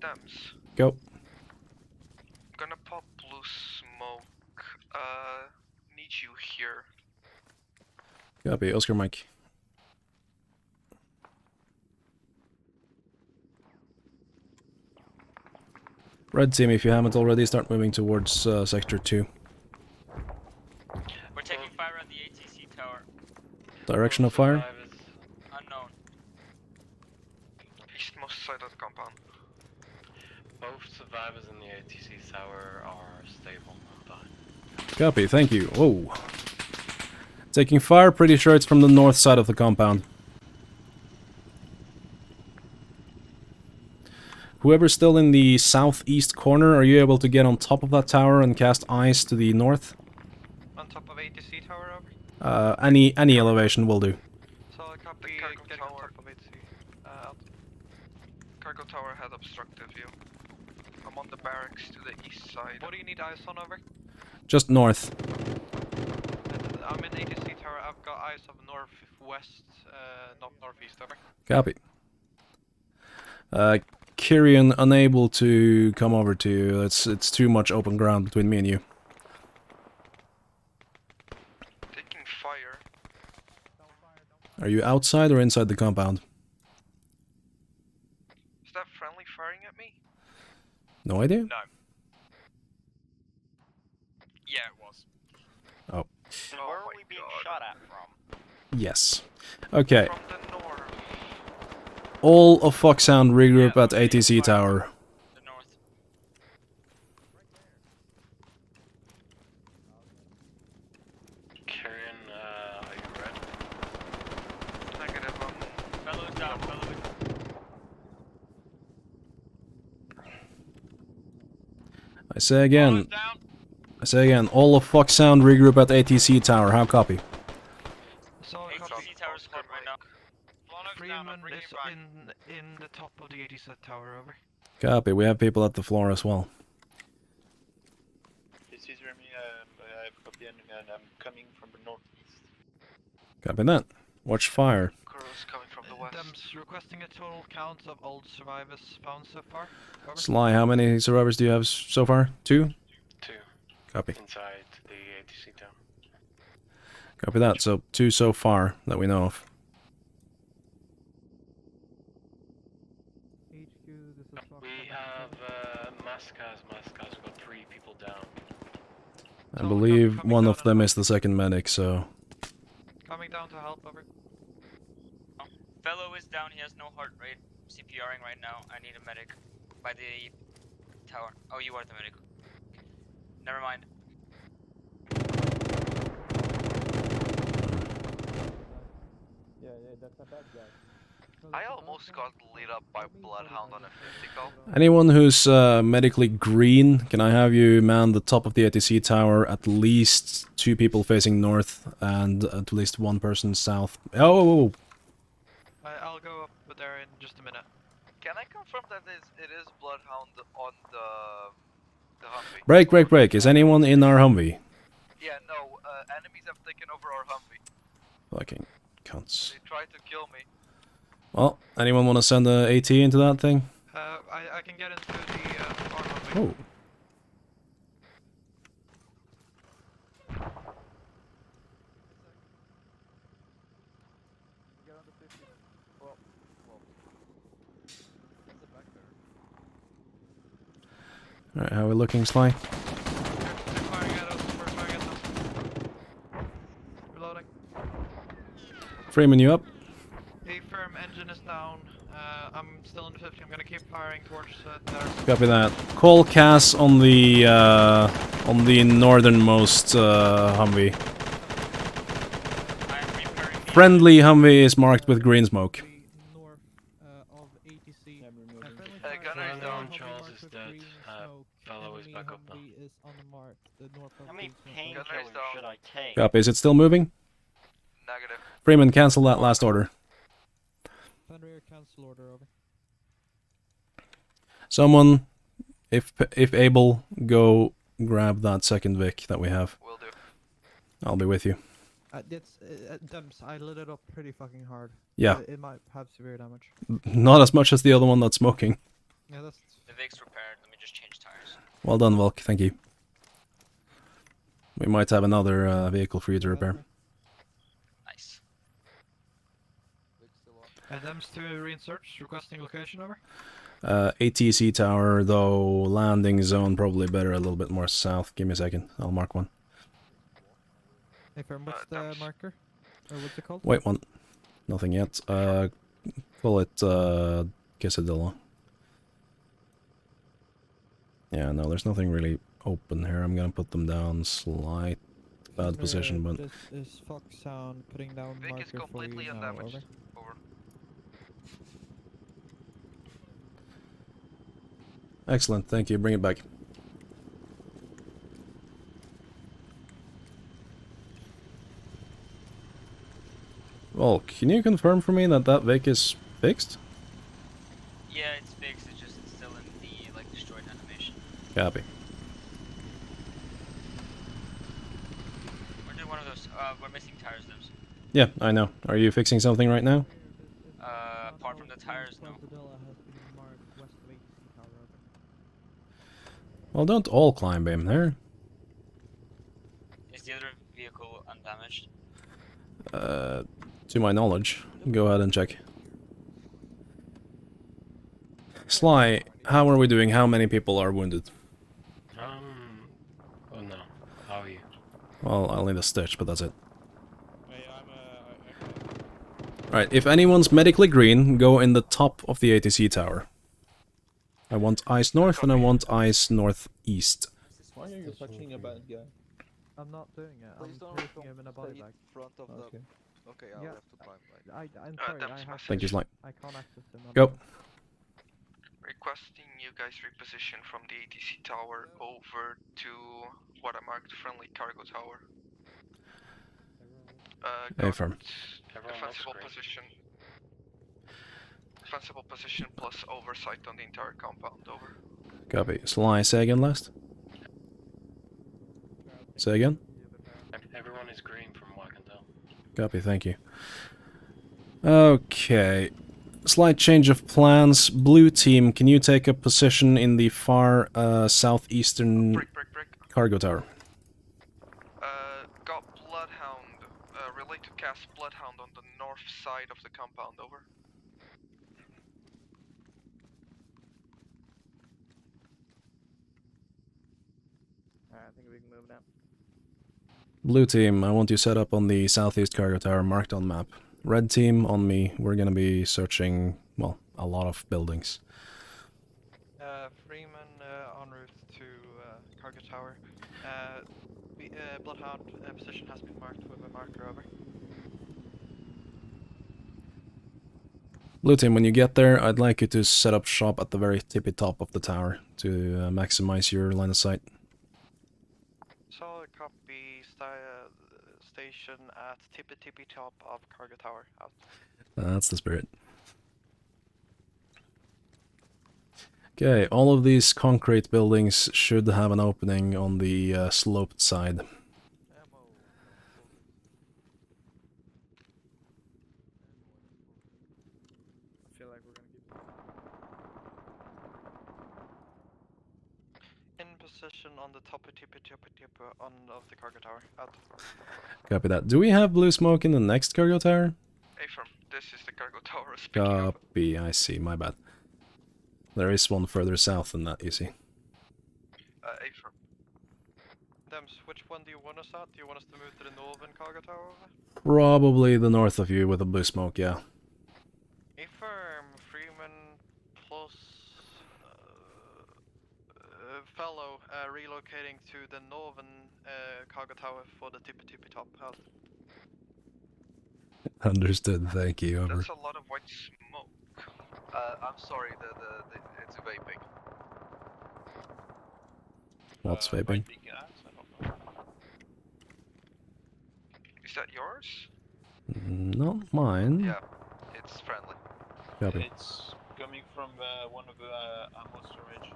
Dems. Go. Gonna pop blue smoke. Need you here. Copy. Oscar Mike. Red team, if you haven't already, start moving towards sector 2. We're taking fire on the ATC tower. Direction of fire? Unknown. Eastmost side of the compound. Both survivors in the ATC tower are stable. Copy, thank you. Whoa. Taking fire, pretty sure it's from the north side of the compound. Whoever's still in the southeast corner, are you able to get on top of that tower and cast eyes to the north? On top of ATC tower, over? Any elevation will do. So I copy getting on top of ATC. Out. Cargo tower had obstructive view. I'm on the barracks to the east side. What do you need eyes on, over? Just north. I'm in ATC tower, I've got eyes of northwest, not northeast, over. Copy. Kyrian unable to come over to you. It's too much open ground between me and you. Taking fire. Are you outside or inside the compound? Is that friendly firing at me? No idea? No. Yeah, it was. Oh. And where are we being shot at from? Yes. Okay. From the north. All of Foxhound regroup at ATC tower. The north. Kyrian, are you red? Negative. Fellow's down, fellow. I say again, all of Foxhound regroup at ATC tower. How copy? So ATC tower's hot right now. Freeman is in the top of the ATC tower, over. Copy. We have people at the floor as well. This is Remy. I have copy and I'm coming from the northeast. Copy that. Watch fire. Kuro's coming from the west. Dems requesting a total count of old survivors found so far. Over. Sly, how many survivors do you have so far? 2? 2. Copy. Inside the ATC tower. Copy that. So 2 so far that we know of. HQ, this is Fox. We have Mascas. Mascas got 3 people down. I believe one of them is the second medic, so... Coming down to help, over. Fellow is down, he has no heart rate. CPRing right now. I need a medic by the tower. Oh, you are the medic. Never mind. Yeah, that's a bad guy. I almost got lit up by Bloodhound on a 50 call. Anyone who's medically green, can I have you man the top of the ATC tower, at least 2 people facing north, and at least 1 person south. Oh! I'll go up there in just a minute. Can I confirm that it is Bloodhound on the Humvee? Break. Is anyone in our Humvee? Yeah, no, enemies have taken over our Humvee. Fucking cunts. They tried to kill me. Well, anyone want to send a AT into that thing? I can get into the our Humvee. Oh. Alright, how are we looking, Sly? They're firing at us, we're firing at them. Reloading. Freeman, you up? A firm engine is down. I'm still in the 50. I'm gonna keep firing towards there. Copy that. Call Cass on the northernmost Humvee. Friendly Humvee is marked with green smoke. North of ATC. Gunner is down. Charles is dead. Fellow is back up now. Is on the mark. The north of How many ATC. painkillers should I take? Copy. Is it still moving? Negative. Freeman, cancel that last order. Fenrir, cancel order, over. Someone, if able, go grab that second Vic that we have. Will do. I'll be with you. Dems, I lit it up pretty fucking hard. Yeah. It might have severe damage. Not as much as the other one that's smoking. Yeah, that's... The Vic's repaired, let me just change tires. Well done, Volk, thank you. We might have another vehicle for you to repair. Nice. Dems to reinsert, requesting location, over. ATC tower, though, landing zone probably better a little bit more south. Give me a second, I'll mark one. Hey, firm, what's the marker? Or what's it called? Wait one. Nothing yet. Call it, Quesadilla. Yeah, no, there's nothing really open here. I'm gonna put them down slight bad position, but... This is Fox Sound putting down Vic marker is completely for you undamaged. now, over. Over. Excellent, thank you. Bring it back. Well, can you confirm for me that that Vic is fixed? Yeah, it's fixed, it's just it's still in the like destroyed animation. Copy. We're doing one of those, we're missing tires, Dims. Yeah, I know. Are you fixing something right now? Apart from the tires, no. Well, don't all climb him there. Is the other vehicle undamaged? To my knowledge. Go ahead and check. Sly, how are we doing? How many people are wounded? Oh no. How are you? Well, I'll need a stitch, but that's it. Right, if anyone's medically green, go in the top of the ATC tower. I want eyes north and I want eyes northeast. Why are you touching a bad guy? I'm not doing it. Please I'm don't taking him in a body stay bag. front of the... Okay. Okay, I'll have to climb back. I'm sorry, I have Thank you, Sly. I can't access him. Go. Requesting you guys reposition from the ATC tower over to what I marked friendly cargo tower. Affirm. Defensible position. Defensible position plus oversight on the entire compound, over. Copy. Sly, say again last? Say again? Everyone is green from what I can tell. Copy, thank you. Okay. Slight change of plans. Blue team, can you take a position in the far southeastern cargo tower? Got Bloodhound. Relay to cast Bloodhound on the north side of the compound, over. I think we can move now. Blue team, I want you set up on the southeast cargo tower marked on map. Red team, on me. We're gonna be searching, well, a lot of buildings. Freeman en route to cargo tower. Bloodhound position has been marked with a marker, over. Blue team, when you get there, I'd like you to set up shop at the very tippy top of the tower to maximize your line of sight. Solid copy. Station at tippy top of cargo tower. Out. That's the spirit. Okay, all of these concrete buildings should have an opening on the sloped side. I feel like we're gonna keep In position on the tippy on of the cargo tower. Out. Copy that. Do we have blue smoke in the next cargo tower? Affirm. This is the cargo tower. Copy, I see, my bad. There is one further south than that, you see. Affirm. Dems, which one do you want us at? Do you want us to move to the northern cargo tower? Probably the north of you with a blue smoke, yeah. Affirm. Freeman plus fellow relocating to the northern cargo tower for the tippy top house. Understood, thank you, over. That's a lot of white smoke. I'm sorry, it's vaping. What's vaping? Is that yours? Not mine. Yeah, it's friendly. Copy. It's coming from one of the ammo storage.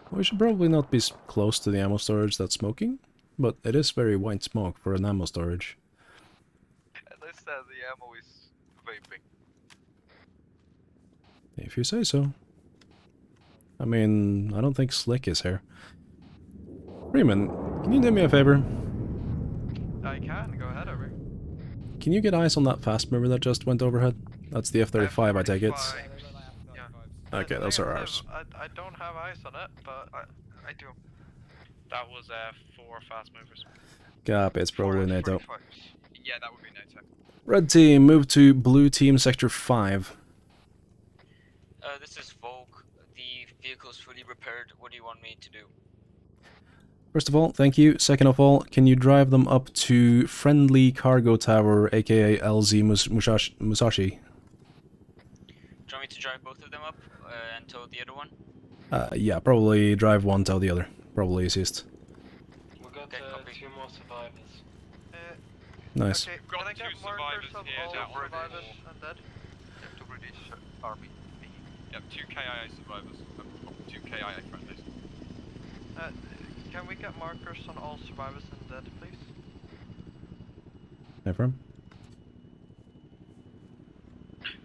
We should probably not be close to the ammo storage that's smoking, but it is very white smoke for an ammo storage. At least the ammo is vaping. If you say so. I mean, I don't think Slick is here. Freeman, can you do me a favor? I can, go ahead over. Can you get eyes on that fast mover that just went overhead? That's the F-35, I take it. Yeah. Okay, those are ours. I don't have eyes on it, but I do. That was 4 fast movers. Copy, it's probably NATO. Yeah, that would be NATO. Red team, move to blue team sector 5. This is Volk. The vehicle's fully repaired. What do you want me to do? First of all, thank you. Second of all, can you drive them up to Friendly Cargo Tower, aka LZ Musashi? Do you want me to drive both of them up and tow the other one? Yeah, probably drive one, tow the other. Probably easiest. We got 2 more survivors. Nice. Okay, can I get markers of all survivors and dead? To British Army. Yep, 2 KIA survivors. 2 KIA friendlies. Can we get markers on all survivors and dead, please? Affirm.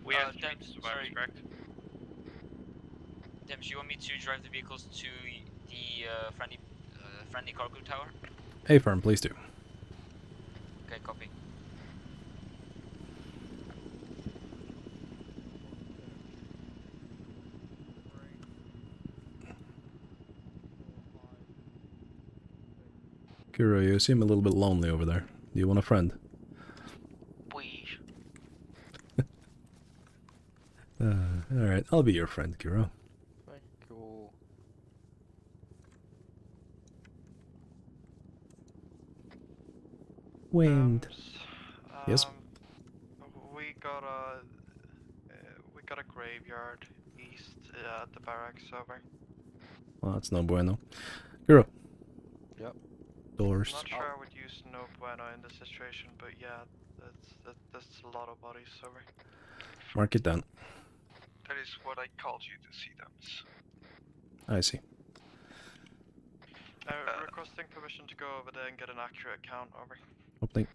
We have Dems, survivors, correct? Dems, you want me to drive the vehicles to the friendly cargo tower? Affirm, please do. Okay, copy. Kuro, you seem a little bit lonely over there. Do you want a friend? Please. Alright, I'll be your friend, Kuro. Thank you. Wind. Yes? We got a graveyard east at the barracks over. Well, that's no bueno. Kuro. Yep. Doors. I'm not sure I would use no bueno in this situation, but yeah, that's a lot of bodies over. Mark it down. That is what I called you to see them. I see. Requesting permission to go over there and get an accurate count over. Opening.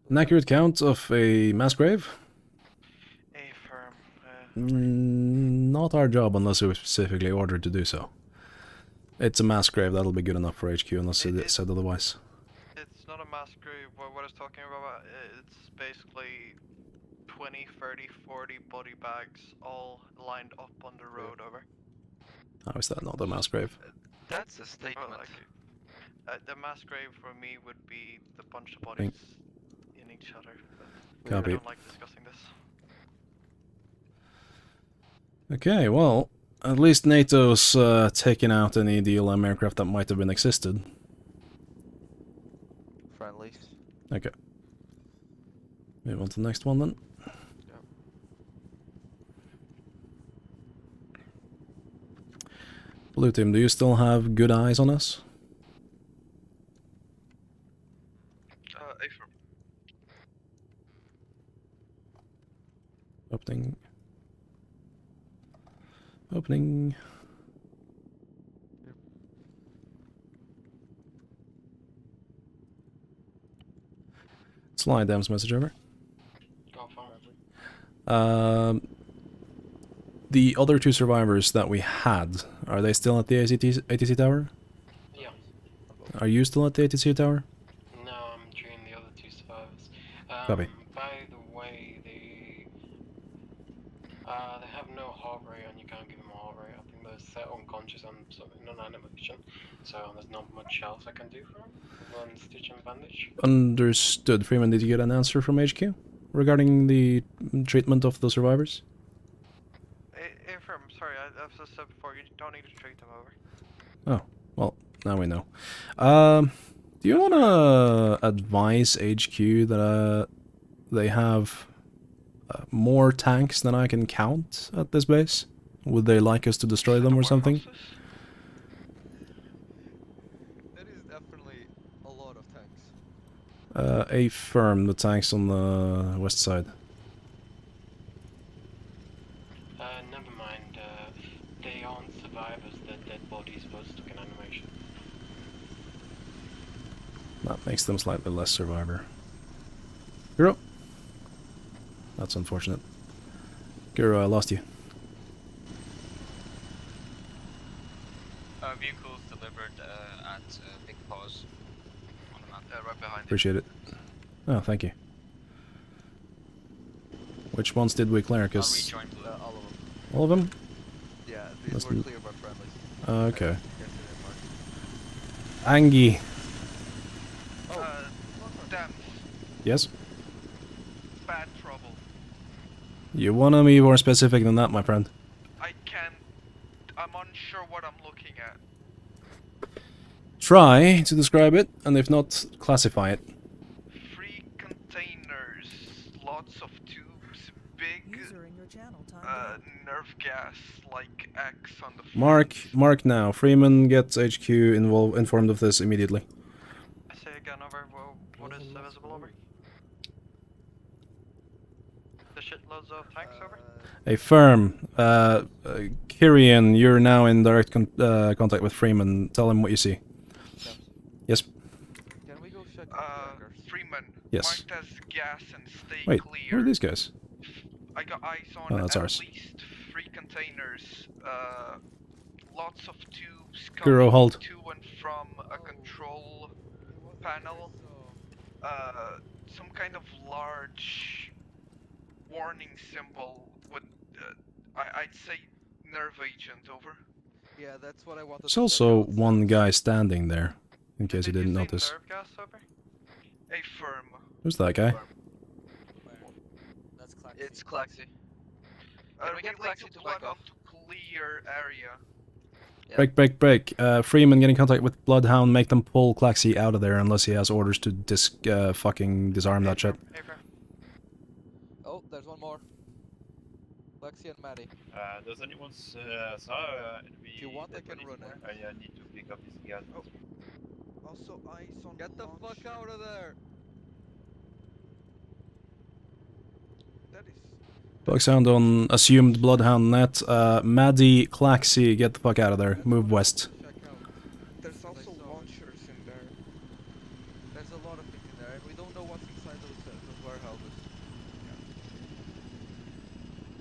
An accurate count of a mass grave? Not our job unless we were specifically ordered to do so. It's a mass grave, that'll be good enough for HQ unless it said otherwise. It's not a mass grave. What I was talking about, it's basically 20, 30, 40 body bags all lined up on the road over. How is that not a mass grave? That's a statement. Well, the mass grave for me would be the bunch of bodies in each other. But Copy. I don't like discussing this. Okay, well, at least NATO's taken out any DLM aircraft that might have been existed. Friendlies. Okay. Move on to the next one then. Yep. Blue team, do you still have good eyes on us? Affirm. Opening. Opening. Slide Dam's message over. Go for it. The other 2 survivors that we had, are they still at the ATC tower? Yeah. Are you still at the ATC tower? No, I'm treating the other 2 survivors. Copy. By the way, they have no heart rate, and you can't give them a heart rate. I think they're set unconscious and non-animation, so there's not much else I can do for them. One stitch and bandage. Understood. Freeman, did you get an answer from HQ regarding the treatment of the survivors? Affirm, sorry, as I said before, you don't need to treat them over. Oh, well, now we know. Do you want to advise HQ that they have more tanks than I can count at this base? Would they like us to destroy them or something? That is definitely a lot of tanks. Affirm the tanks on the west side. Never mind. They aren't survivors. They're dead bodies, both stuck in animation. That makes them slightly less survivor. Guro. That's unfortunate. Guro, I lost you. Vehicles delivered at Big Paws on the map. Right behind Appreciate it. Oh, thank you. Which ones did we clear? Cause all of them. all of them? Yeah, these That's were cleared by friendlies. Okay. Angie. Damn. Yes? Bad trouble. You wanna be more specific than that, my friend? I can't. I'm unsure what I'm looking at. Try to describe it, and if not, classify it. 3 containers, lots of tubes, big nerve gas like X on the front. Mark now. Freeman gets HQ informed of this immediately. I say again over. What is visible over? The shitloads of tanks over? A firm. Kyrian, you're now in direct contact with Freeman. Tell him what you see. Yes. Can we go check Freeman. Yes. Marked as gas and stay Wait, clear. who are these guys? I got eyes on Oh, that's at ours. least 3 containers. Lots of tubes Guro, coming hold. to and from a control panel. Some kind of large warning symbol with, I'd say, nerve agent, over. Yeah, that's what I wanted There's to also one guy standing there, in case you didn't notice. Nerve gas over? A firm. Who's that guy? That's Claxy. It's Claxy. Can we get Claxy to back off to clear area? Yeah. Break. Freeman, get in contact with Bloodhound, make them pull Claxy out of there unless he has orders to fucking disarm that shit. Oh, there's one more. Lexi and Maddie. Does anyone saw If you want, I can run it. I need to pick up this gas. Oh. Also, eyes on. Get the fuck out of there! That is. Bugsound on assumed Bloodhound net. Maddie, Claxy, get the fuck out of there. Move west. There's also launchers in there. There's a lot of things in there, and we don't know what's inside those warehouses.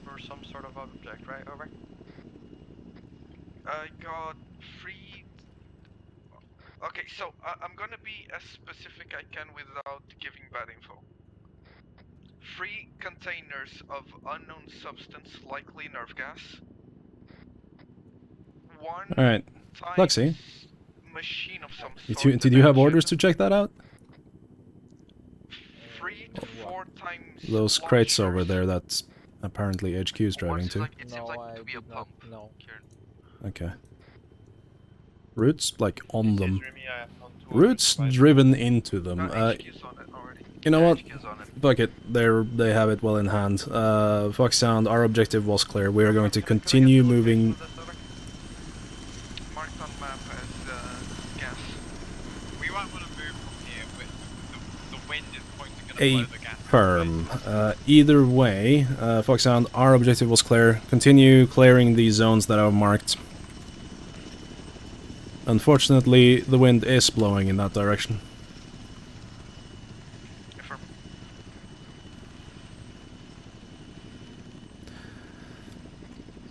Or some sort of object, right? Over. I got 3. Okay, so I'm gonna be as specific I can without giving bad info. 3 containers of unknown substance, likely nerve gas. 1 Alright. Lexi, machine of some sort. did you have orders to check that out? 3 to 4 times. Those crates over there that apparently HQ is driving to. It seems like to be a pump. No. Okay. Roots, like, on them. Roots driven into them. You know what? Fuck it. They have it well in hand. Foxhound, our objective was clear. We are going to continue moving. Marked on map as gas. We won't want to move from here, but the wind is pointing at A the gas. firm. Either way, Foxhound, our objective was clear. Continue clearing these zones that are marked. Unfortunately, the wind is blowing in that direction.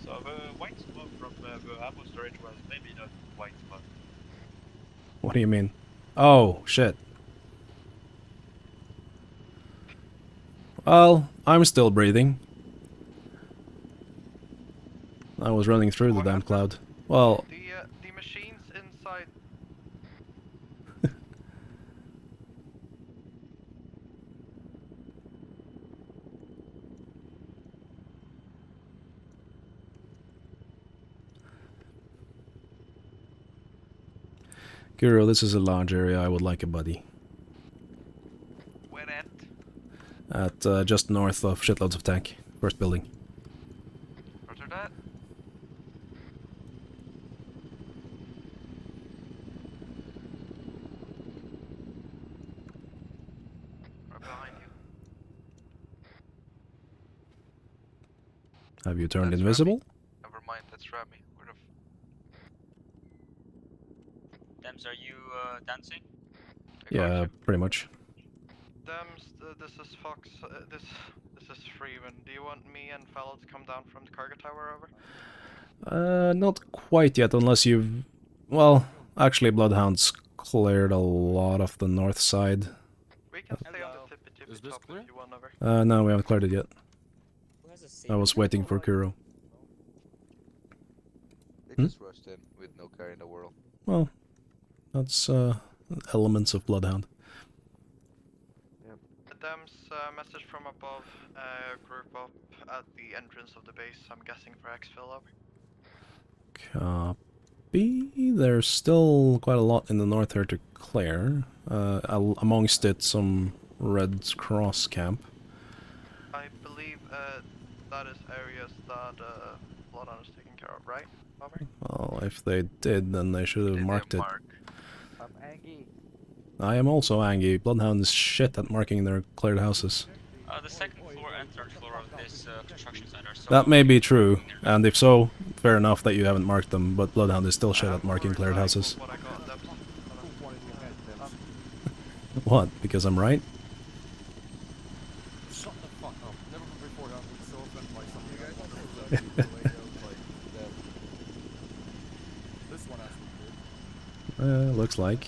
So the white smoke from the ammo storage was maybe not white smoke. What do you mean? Oh, shit. Well, I'm still breathing. I was running through the damn cloud. Well, The machines inside. Guro, this is a large area. I would like a buddy. Where at? At just north of shitloads of tank. First building. Roger that. Right behind you. Have you turned That's invisible? Never mind, that's Rami. Where the Dems, are you dancing? Yeah, pretty much. Dems, this is Fox. This is Freeman. Do you want me and Fellow to come down from the cargo tower over? Not quite yet, unless you've... Well, actually, Bloodhound's cleared a lot of the north side. We can stay on the tippy top if you want over. No, we haven't cleared it yet. I was waiting for Kuro. They just rushed in with no care in the world. Well, that's elements of Bloodhound. Dems, message from above. Group up at the entrance of the base. I'm guessing for exfil over. Copy. There's still quite a lot in the north here to clear. Amongst it, some Red Cross camp. I believe that is areas that Bloodhound is taking care of, right? Over. Well, if they did, then they should have marked it. I'm angry. I am also angry. Bloodhound is shit at marking their cleared houses. The second floor and third floor of this construction site are so... That may be true, and if so, fair enough that you haven't marked them, but Bloodhound is still shit at marking cleared houses. What? Because I'm right? Shut the fuck up. Never before have been so offended by something. This one actually did. Looks like.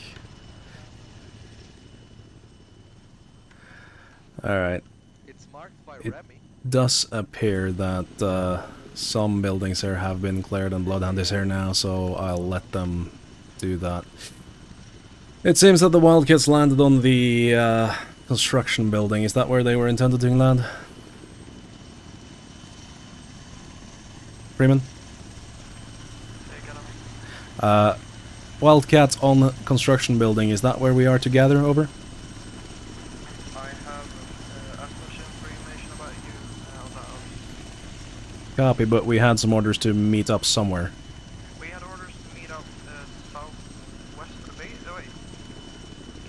Alright. It's marked by It Remy. does appear that some buildings here have been cleared and Bloodhound is here now, so I'll let them do that. It seems that the Wildcats landed on the construction building. Is that where they were intended to land? Freeman? Wildcats on construction building, is that where we are together? Over? I have as much information about you on that. Copy, but we had some orders to meet up somewhere. We had orders to meet up southwest of the base. Oh wait,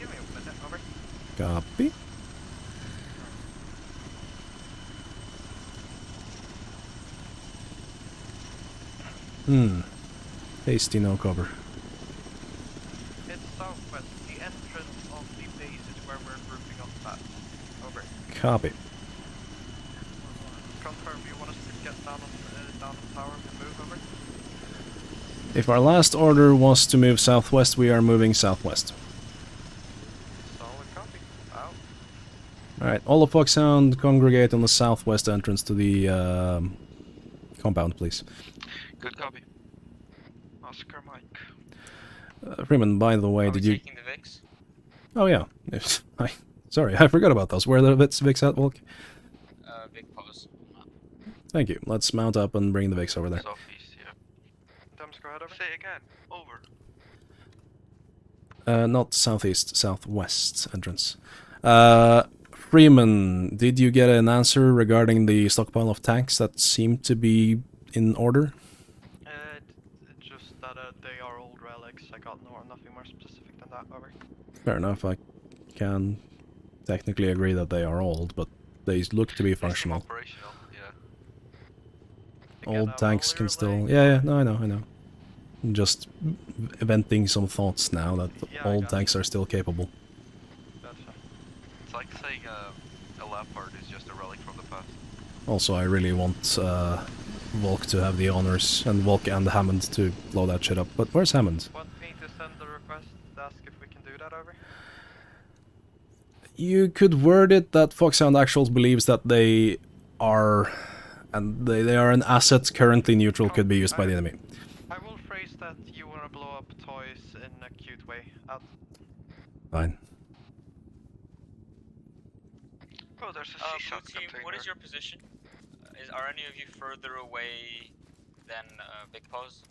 give me a minute. Over. Copy. Hasty no cover. It's southwest. The entrance of the base is where we're grouping up at. Over. Copy. Confirm. You want us to get down on the tower and move over? If our last order was to move southwest, we are moving southwest. Solid copy. Out. Alright, all of Foxhound congregate on the southwest entrance to the compound, please. Good copy. Oscar Mike. Freeman, by the way, Are we did you... taking the Vix? Oh yeah. Sorry, I forgot about those. Where are the Vix at, Volk? Big pose. Thank you. Let's mount up and bring the Vix over there. Southeast, yeah. Dems, go ahead over. Say again. Over. Not southeast, southwest entrance. Freeman, did you get an answer regarding the stockpile of tanks that seemed to be in order? Just that they are old relics. I got nothing more specific than that. Over. Fair enough, I can technically agree that they are old, but they look to be functional. Operational, yeah. Old tanks can still... Yeah, no, I know. Just venting some thoughts now that old tanks are still capable. It's like saying a leopard is just a relic from the past. Also, I really want Volk to have the honors, and Volk and Hammond to blow that shit up. But where's Hammond? Want me to send the request, ask if we can do that over? You could word it that Foxhound Actuals believes that they are... and they are an asset currently neutral, could be used by the enemy. I will phrase that you want to blow up toys in a cute way. Out. Fine. Oh, there's a Blue C-shot team, container. what is your position? Are any of you further away than Big Pose?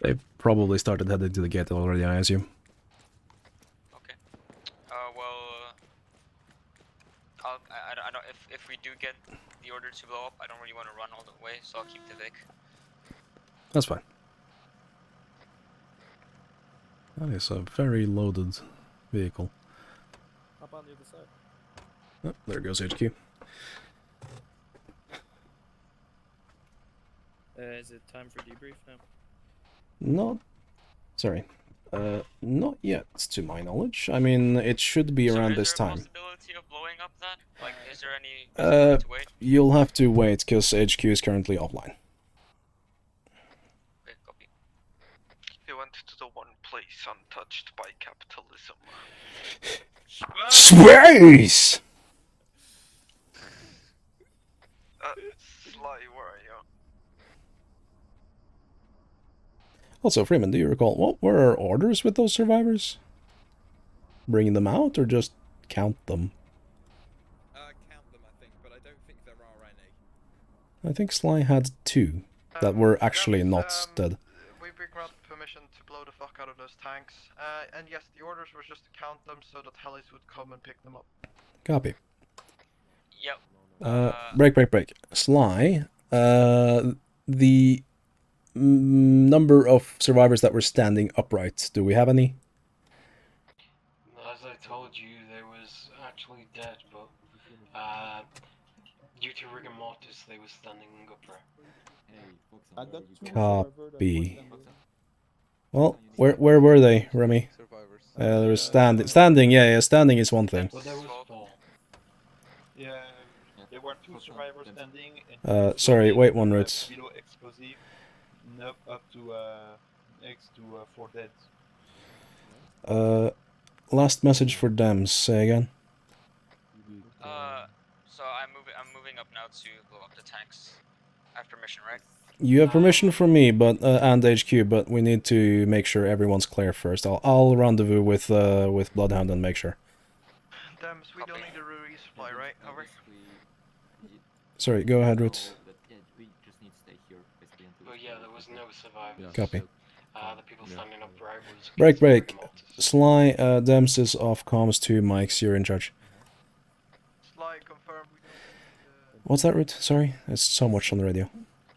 They've probably started heading to the gate already, I assume. Okay. Well, I don't. If we do get the order to blow up, I don't really want to run all the way, so I'll keep the Vic. That's fine. That is a very loaded vehicle. Up on the other side. Oh, there goes HQ. Is it time for debrief now? Not... Sorry. Not yet, to my knowledge. I mean, it should be around this time. Is there a possibility of blowing up that? Like, is there any possibility to wait? You'll have to wait, because HQ is currently offline. Okay, copy. He went to the one place untouched by capitalism. Space! Sly, where are you? Also, Freeman, do you recall, what were our orders with those survivors? Bring them out, or just count them? Count them, I think, but I don't think there are any. I think Sly had 2 that were actually not dead. We've been granted permission to blow the fuck out of those tanks. And yes, the orders were just to count them so that helis would come and pick them up. Copy. Yep. Break. Sly, the number of survivors that were standing upright, do we have any? As I told you, there was actually dead, but due to rigor mortis, they were standing upright. I got 2 Copy. Well, where were they, Remy? There was standing, yeah, standing is one thing. Well, there was 4. Yeah, there were 2 survivors standing. And sorry, wait one route. Below explosive, up to next to 4 dead. Last message for them. Say again. So I'm moving up now to blow up the tanks. I have permission, right? You have permission from me, but and HQ, but we need to make sure everyone's clear first. I'll rendezvous with Bloodhound and make sure. Damn, so we don't need a resupply, right? Over. Sorry, go ahead, Root. But yeah, there was no survivors. Copy. The people standing upright was... Break. Sly, Dems is off comms to Mike's, you're in charge. Sly, confirm we don't need, What's that, Root? Sorry, it's so much on the radio.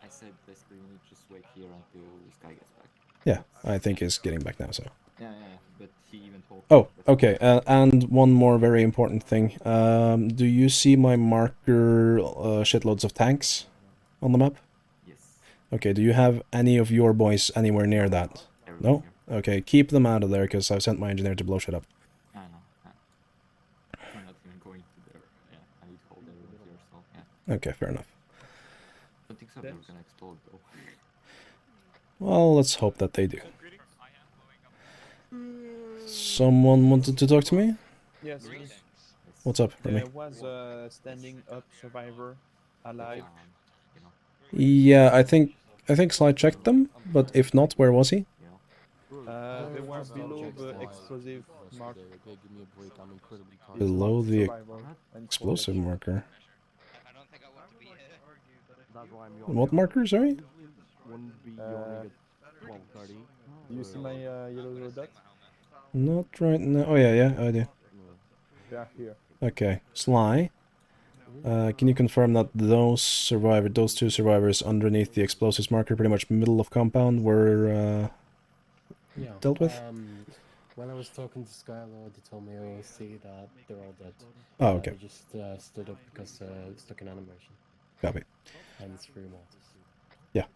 I said basically we need to just wait here until Sky gets back. Yeah, I think he's getting back now, so... Yeah, but he even told... Oh, okay, and one more very important thing. Do you see my marker, shitloads of tanks on the map? Yes. Okay, do you have any of your boys anywhere near that? No? Okay, keep them out of there, because I've sent my engineer to blow shit up. I know. I'm not even going to there. Yeah, I need to hold everyone here, so yeah. Okay, fair enough. I don't think so, they're gonna explode though. Well, let's hope that they do. Someone wanted to talk to me? Yes. What's up, Remy? There was a standing up survivor alive. Yeah, I think Sly checked them, but if not, where was he? They were below the explosive mark. Below the explosive marker. What marker, sorry? Do you see my yellow dot? Not right now. Oh yeah, I do. They are here. Okay, Sly. Can you confirm that those 2 survivors underneath the explosives marker, pretty much middle of compound, were dealt with? When I was talking to Skylord, he told me that they're all dead. Oh, okay. They just stood up because stuck in animation. Copy. And it's 3 more. Yeah.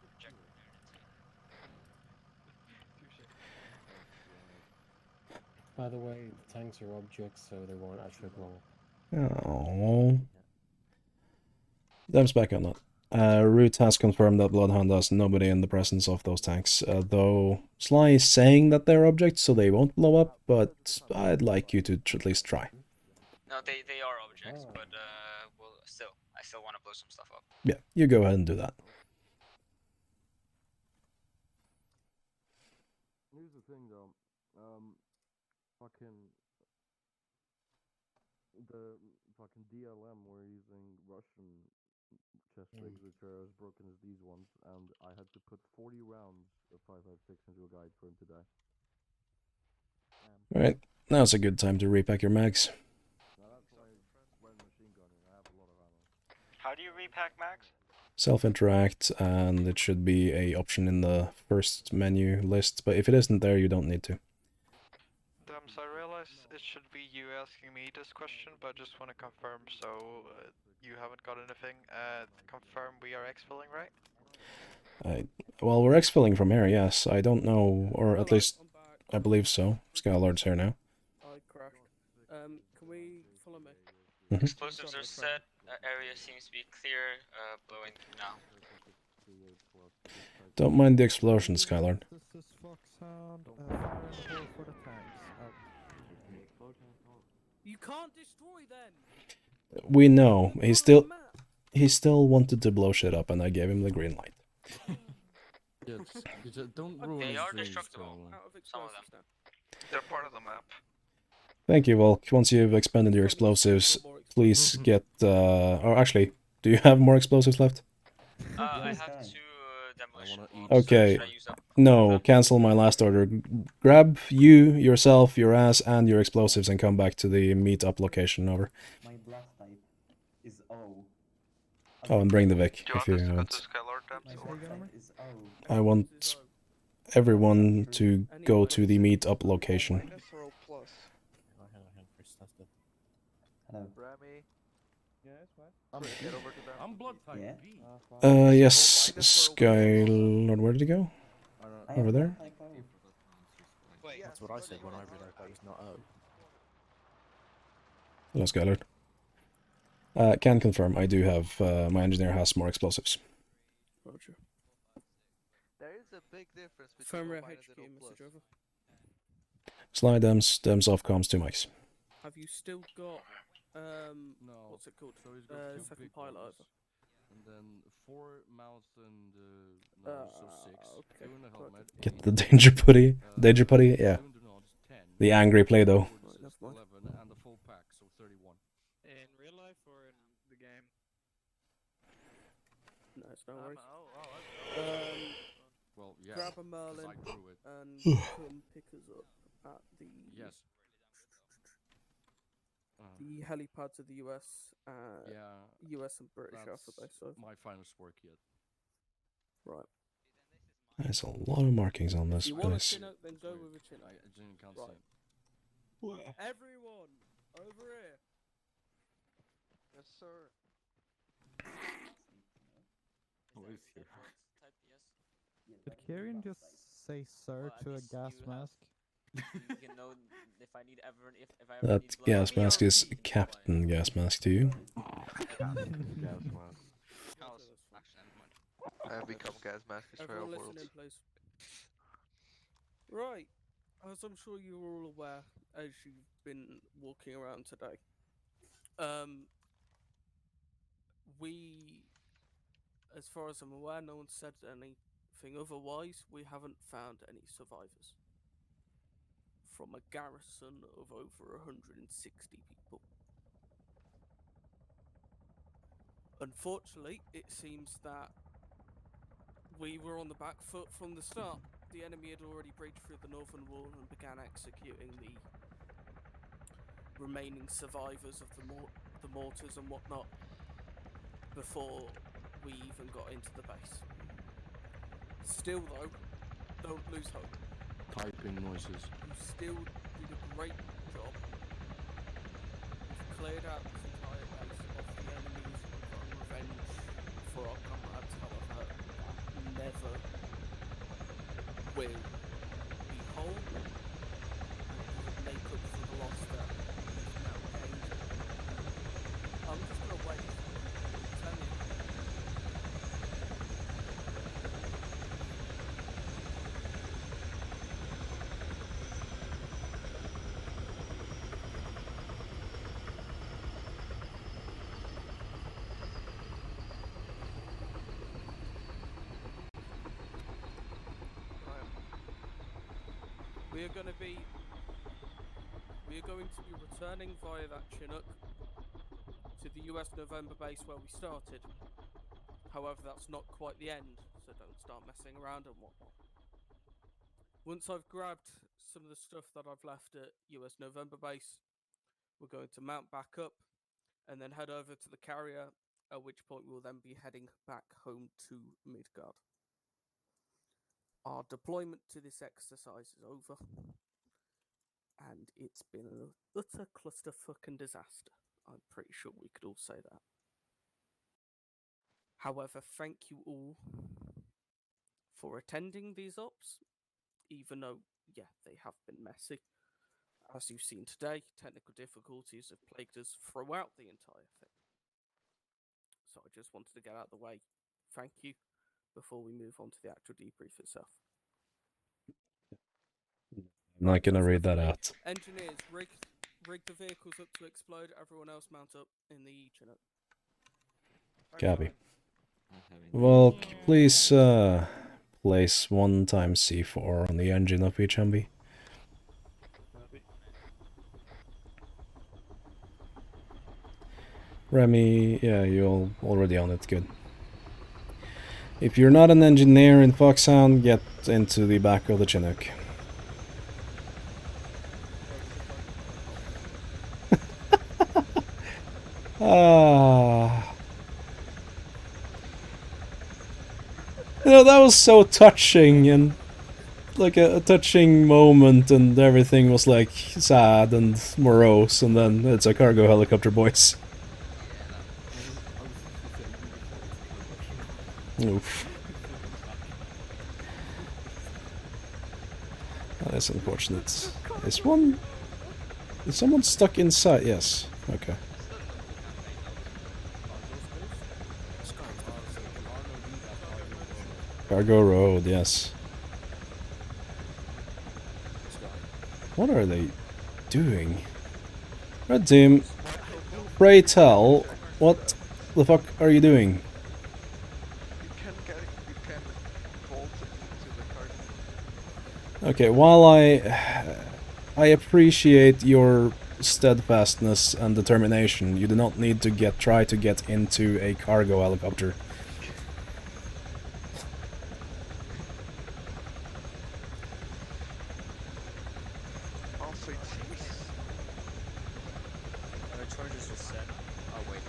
By the way, the tanks are objects, so they won't actually blow up. Oh. Dem's back on that. Root has confirmed that Bloodhound has nobody in the presence of those tanks, though Sly is saying that they're objects, so they won't blow up, but I'd like you to at least try. No, they are objects, but well, I still want to blow some stuff up. Yeah, you go ahead and do that. Here's the thing, though. The DLM were using Russian chest rigs, which are as broken as these ones, and I had to put 40 rounds of 5.56 into a guide for him to die. Alright, now's a good time to repack your mags. How do you repack mags? Self-interact, and it should be a option in the first menu list, but if it isn't there, you don't need to. So I realize it should be you asking me this question, but I just want to confirm, so you haven't got anything. Confirm we are exfilling, right? Well, we're exfilling from here, yes. I don't know, or at least I believe so. Skylord's here now. I crashed. Can we follow me? Explosives are set. Area seems to be clear. Blowing now. Don't mind the explosion, Skylord. This is Foxhound. Fire in the hole for the tanks. Out. You can't destroy then. We know. He still wanted to blow shit up, and I gave him the green light. Don't ruin They his are dreams, destructible. Some of them. They're part of the map. Thank you, Volk. Once you've expended your explosives, please get... or actually, do you have more explosives left? I have 2 demolition balls. Okay. Should I use up? No, cancel my last order. Grab you, yourself, your ass, and your explosives and come back to the meet-up location. Over. My blast type is O. Oh, and bring the Vic Do you if you want us to go want. to Skylord Dams? I want everyone to go to the meet-up location. Remy. Yes, what? Get over to them. I'm blood type Yeah. B. Yes, Skylord, where did he go? Over there? Wait, that's what I said when I realized that was not O. Hello, Skylord. Can confirm, I do have, my engineer has more explosives. Roger. There is a big difference between Firmware O- and HQ O+. message over. Slide dems off comms, 2 mics. Have you still got No. what's it called? So he's got 2 second big pilot ones, over. and then 4 mouths and so 6. Okay. 2 in the helmet. Get the danger putty. Danger putty? Yeah. 2 in the nods, 10. The angry Play-Doh. 11 and the full pack, so 31. In real life or in the game? No, it's no worries. Well, yeah. Grab a 'cause Merlin I drew it. and come pick us up at the the helipads of the US, Yeah. US and British That's Alpha Base. So. my finest work yet. Right. There's a lot of markings on this If you want a place. Chinook, then go with a Chinook. I can't Right. see it. Everyone, over here. Yes, sir. What is here? Did Kieran just say sir to a gas mask? You know, if I need ever, if I ever That need blood, gas mask is Captain Gas Mask to you. Gas mask. I have become gas mask destroyer Everyone worlds. listen in, please. Right. As I'm sure you're all aware, as you've been walking around today, we, as far as I'm aware, no one said anything otherwise. We haven't found any survivors from a garrison of over 160 people. Unfortunately, it seems that we were on the back foot from the start. The enemy had already breached through the northern wall and began executing the remaining survivors of the mortars and whatnot before we even got into the base. Still though, don't lose hope. Typing noises. You still did a great job. You've cleared out this entire base of the enemies and gotten revenge for our comrades, however, that never will be whole, and it doesn't make up for the loss that we've now gained. I'm just gonna wait. Tell you. We are going to be returning via that Chinook to the US November base where we started. However, that's not quite the end, so don't start messing around and whatnot. Once I've grabbed some of the stuff that I've left at US November base, we're going to mount back up and then head over to the carrier, at which point we'll then be heading back home to Midgard. Our deployment to this exercise is over, and it's been an utter clusterfuck and disaster. I'm pretty sure we could all say that. However, thank you all for attending these ops, even though, yeah, they have been messy. As you've seen today, technical difficulties have plagued us throughout the entire thing. So I just wanted to get out of the way. Thank you, before we move on to the actual debrief itself. I'm not gonna read that out. Engineers, rig the vehicles up to explode. Everyone else mount up in the Chinook. Copy. Well, please place 1 times C4 on the engine of each MB. Remy, yeah, you're already on it, good. If you're not an engineer in Foxhound, get into the back of the Chinook. Ah. You know, that was so touching, and like a touching moment, and everything was like sad and morose, and then it's a cargo helicopter, boys. Oof. That is unfortunate. Is someone stuck inside? Yes. Okay. Cargo road, yes. What are they doing? Red team, pray tell, what the fuck are you doing? You can vault into the cargo. Okay, while I appreciate your steadfastness and determination, you do not need to try to get into a cargo helicopter. Also, it seems charges are set. Oh wait.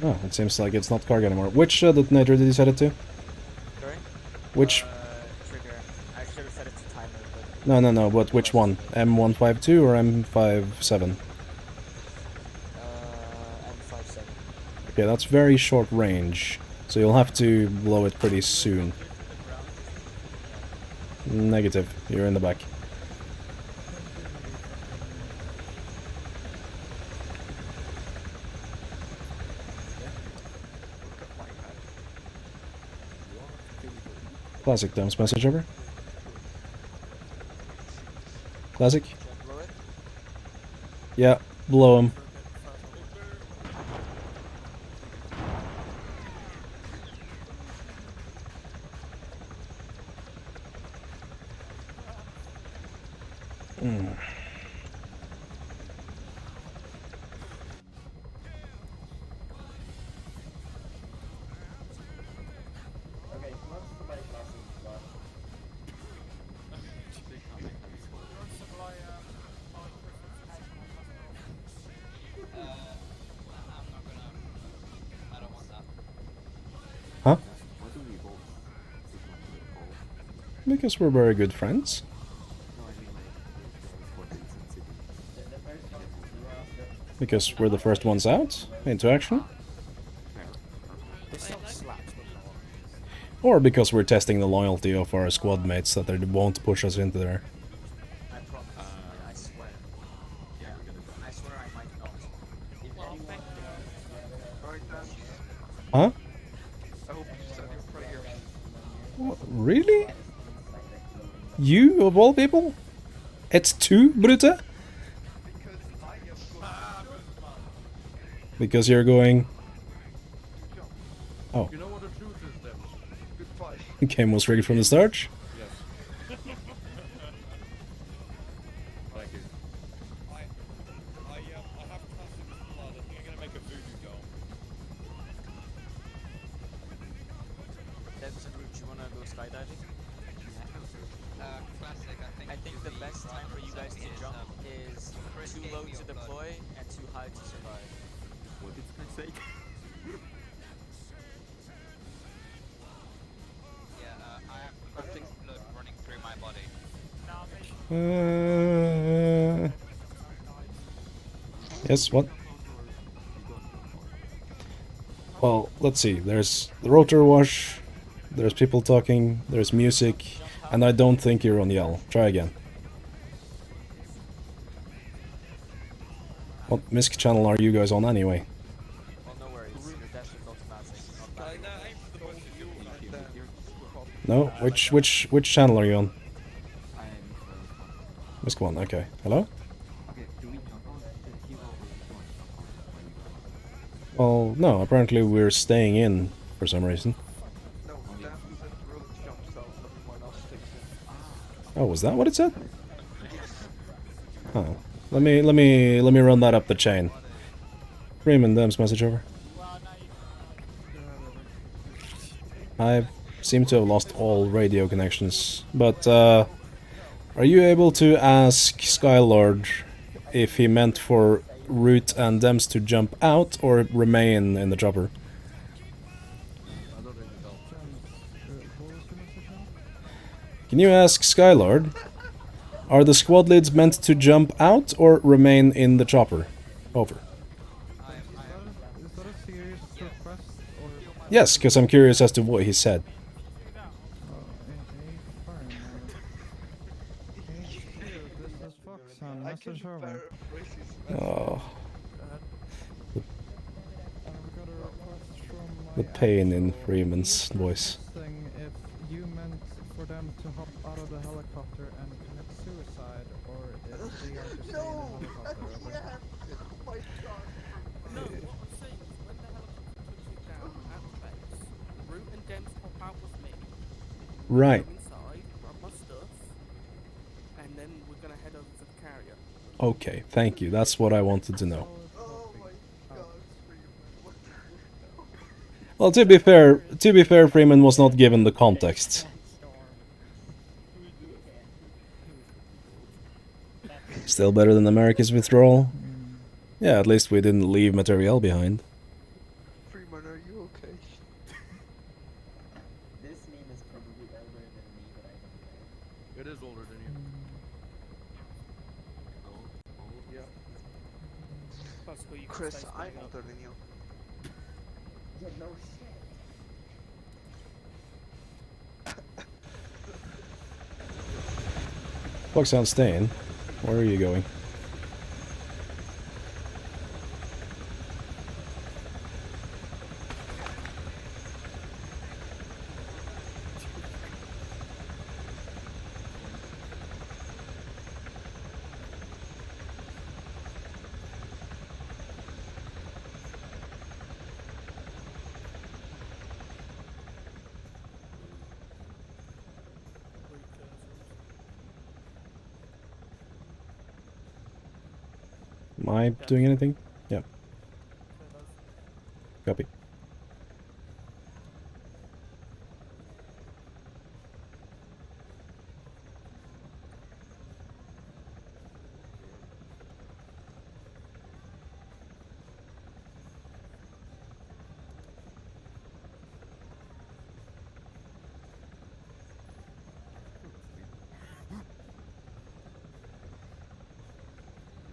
Oh, it seems like it's not cargo anymore. Which detonator did you set it to? Sorry? Which? Trigger. I should have set it to timer, but... No, but which one? M152 or M57? M57. Okay, that's very short range, so you'll have to blow it pretty soon. Negative, you're in the back. Classic Dom's message over. Classic? Yeah, blow him. Okay, what's the bike classic slot? Huh? Because we're very good friends. Because we're the first ones out into action. Or because we're testing the loyalty of our squad mates that they won't push us into there. I promise. I swear. Yeah. I swear I might not. Huh? I hope you said your prayers. What, really? You, of all people? It's 2, Brute? Because you're going... Oh. You know what the truth is then? Goodbye. The game was rigged from the start? Yes. Thank you. I have classic blood. I think I'm gonna make a voodoo doll. Debs and Root, you wanna go skydiving? Classic, I think the best time for you guys to jump is too low to deploy and too high to survive. What did I say? I have blood running through my body. Yes, what? Well, let's see. There's the rotor wash, there's people talking, there's music, and I don't think you're on yell. Try again. What MISC channel are you guys on anyway? Well, no worries. Your death is automatic. No? Which channel are you on? I am MISC 1, okay. Hello? Okay, do we jump out the hero or do you want to jump out when we go out? Well, no, apparently we're staying in for some reason. No, Dam said road jumps out, everyone else stays in. Oh, was that what it said? Yes. Oh. Let me run that up the chain. Freeman, Dam's message over. I seem to have lost all radio connections, but are you able to ask Skylord if he meant for Root and Dems to jump out or remain in the chopper? Can you ask Skylord? Are the squad leads meant to jump out or remain in the chopper? Over. Is that a serious request? Or... Yes, because I'm curious as to what he said. This is Foxhound, message over. Oh. We got a request from The pain in Freeman's voice. if you meant for them to hop out of the helicopter and commit suicide, or if they are to stay in the helicopter. Oh my god. No, what I'm saying is when the helicopter touches down at the base, Root and Dems pop out with me. Right. Go inside, grab my stuff, and then we're gonna head over to the carrier. Okay, thank you. That's what I wanted to know. Oh my god, Freeman, what the hell? Well, to be fair, Freeman was not given the context. Still better than America's withdrawal? Yeah, at least we didn't leave material behind. Freeman, are you okay? This meme is probably older than me, but I don't care. It is older than you. Yeah. Classical, you can Chris, stay I'm standing up. older than you. Yeah, no shit. Foxhound staying. Where are you going? Am I doing anything? Yeah. Copy.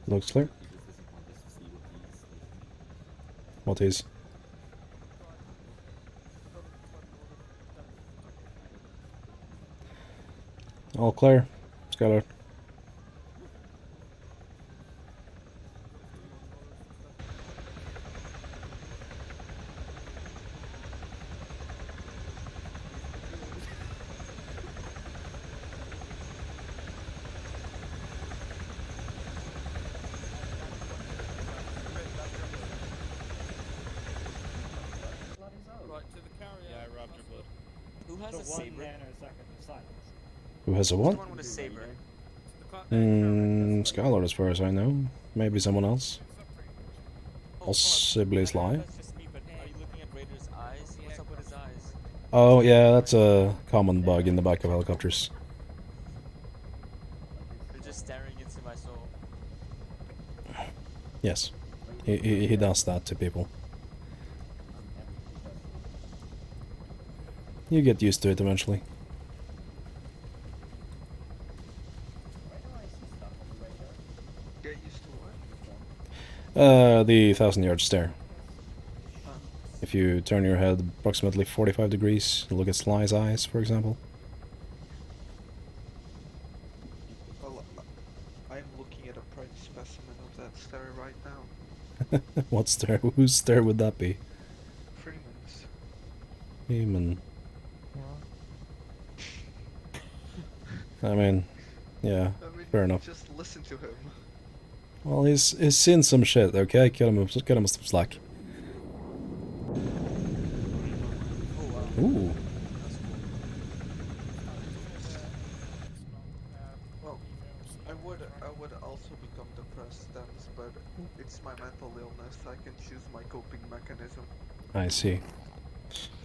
Looks clear. What is? All clear. Skylar. Right, to the carrier. Yeah, I robbed your blood. Who has a saber? Who has a what? Someone with a saber. Skylar, as far as I know. Maybe someone else. Possibly Sly. That's just me, but are you looking at Raider's eyes? What's up with his eyes? Oh, yeah, that's a common bug in the back of helicopters. They're just staring into my soul. Yes. He does that to people. You get used to it eventually. Get used to what? The 1,000-yard stare. If you turn your head approximately 45 degrees, look at Sly's eyes, for example. Well, I'm looking at a prime specimen of that stare right now. What stare? Whose stare would that be? Freeman's. Freeman. What? I mean, yeah, fair enough. Just listen to him. Well, he's seen some shit, okay? Cut him some slack. Ooh. Well, I would also become depressed, Dems, but it's my mental illness. I can choose my coping mechanism. I see.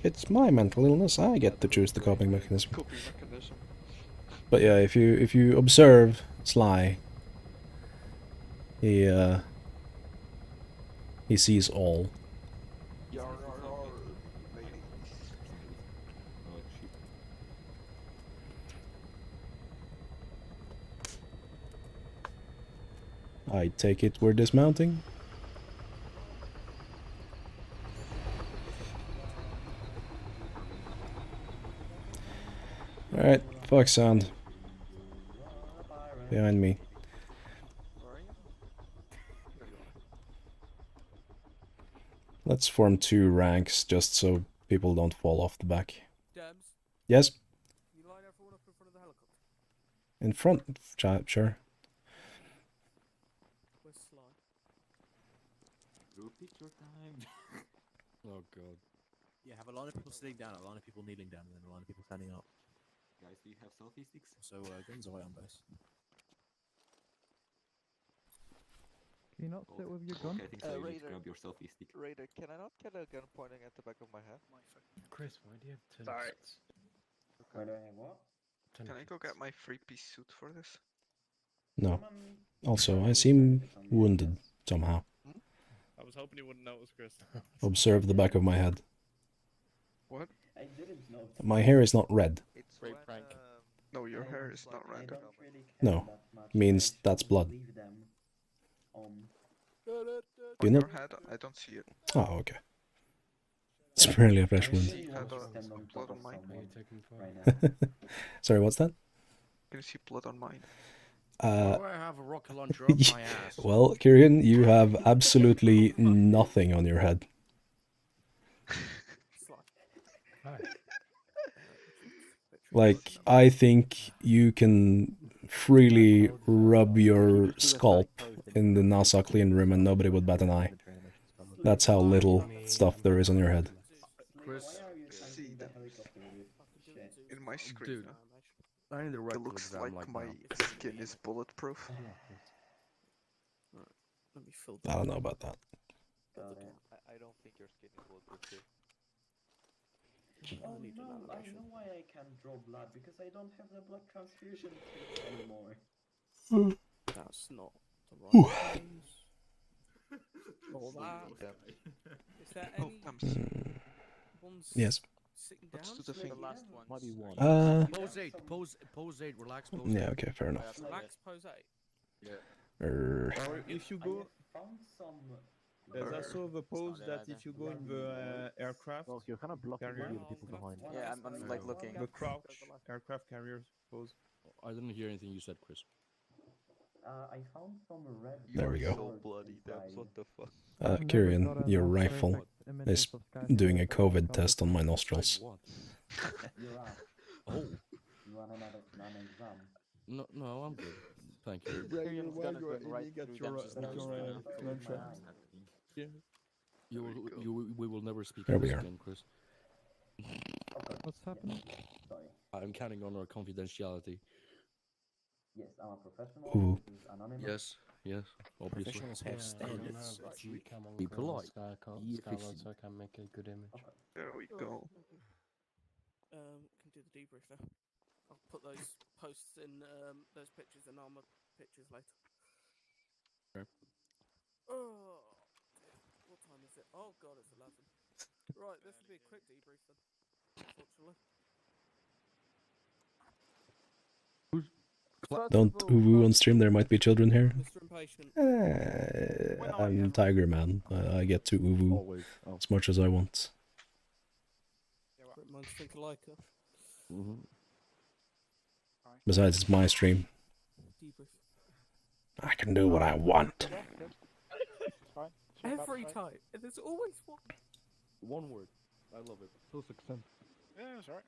It's my mental illness. I get to choose the coping mechanism. Coping mechanism. But yeah, if you observe Sly, he sees all. I take it we're dismounting. Alright, Fox sound. Behind me. Let's form 2 ranks just so people don't fall off the back. Dems, Yes? can you line everyone up in front of the helicopter? In front? Sure. Where's Sly? Group picture time. Oh god. Yeah, have a line of people sitting down, a line of people kneeling down, and then a line of people standing up. Guys, do you have selfie sticks? So, guns away on base. Can you not sit with your gun? Okay, I think so. You need to grab your selfie stick. Raider, can I not get a gun pointing at the back of my head? Chris, why do you have 10? Sorry. Why do I have what? Can I go get my 3-piece suit for this? No. Also, I seem wounded somehow. I was hoping you wouldn't notice, Chris. Observe the back of my head. What? I didn't know. My hair is not red. It's when, no, your hair is not red. No, means that's blood. Do you On not? your head, I don't see it. Oh, okay. It's apparently a fresh wound. See blood on mine. Sorry, what's that? Can you see blood on mine? Why do I have a rocket launcher up my ass? Well, Kieran, you have absolutely nothing on your head. Like, I think you can freely rub your scalp in the NASA clean room and nobody would bat an eye. That's how little stuff there is on your head. Chris, See them in my screen. Dude, I need a It rectal looks exam like like my now. skin is bulletproof. Let me fill I don't know about that. I don't think your skin is bulletproof too. Oh no, I know why I can't draw blood, because I don't have the blood transfusion kit anymore. That's not the right things. All that. Is there any ones Yes. sitting Let's down? do the thing. The last one. Might be one. Pose 8, relax, pose 8. Yeah, okay, fair enough. Relax, pose 8. Yeah. Or if you go, Found some. there's also the pose that if you go in the aircraft, you're kind of blocking carrier, the people behind. Yeah, I'm like looking. the crouch aircraft carriers pose. I didn't hear anything you said, Chris. I found some red. There we go. So bloody, Debs, what the fuck? Kieran, your rifle is doing a COVID test on my nostrils. You're out. Oh. You want another exam? No, I'm good. Thank you. Kieran's gun is going right through Dempsey's nose. Yeah. We will never speak There of we this are. again, Chris. What's happening? Sorry. I'm counting on our confidentiality. Yes, I'm a professional. Ooh. This is anonymous. Yes, obviously. Professionals have standards. Be polite. Be Skyroad, efficient. so I can make a good image. There we go. Can do the debrief now. I'll put those posts in, those pictures and armor pictures later. Okay. Oh, dear. What time is it? Oh god, it's 11. Right, this will be a quick debrief then. Unfortunately. Don't woo on stream, there might be children here. Mr. Impatient. I'm Tiger Man. I get to woo as much as I want. Great minds think alike. Besides, it's my stream. Debrief. I can do what I want. Every time. There's always one. One word. I love it. So succinct. Yeah, that's alright.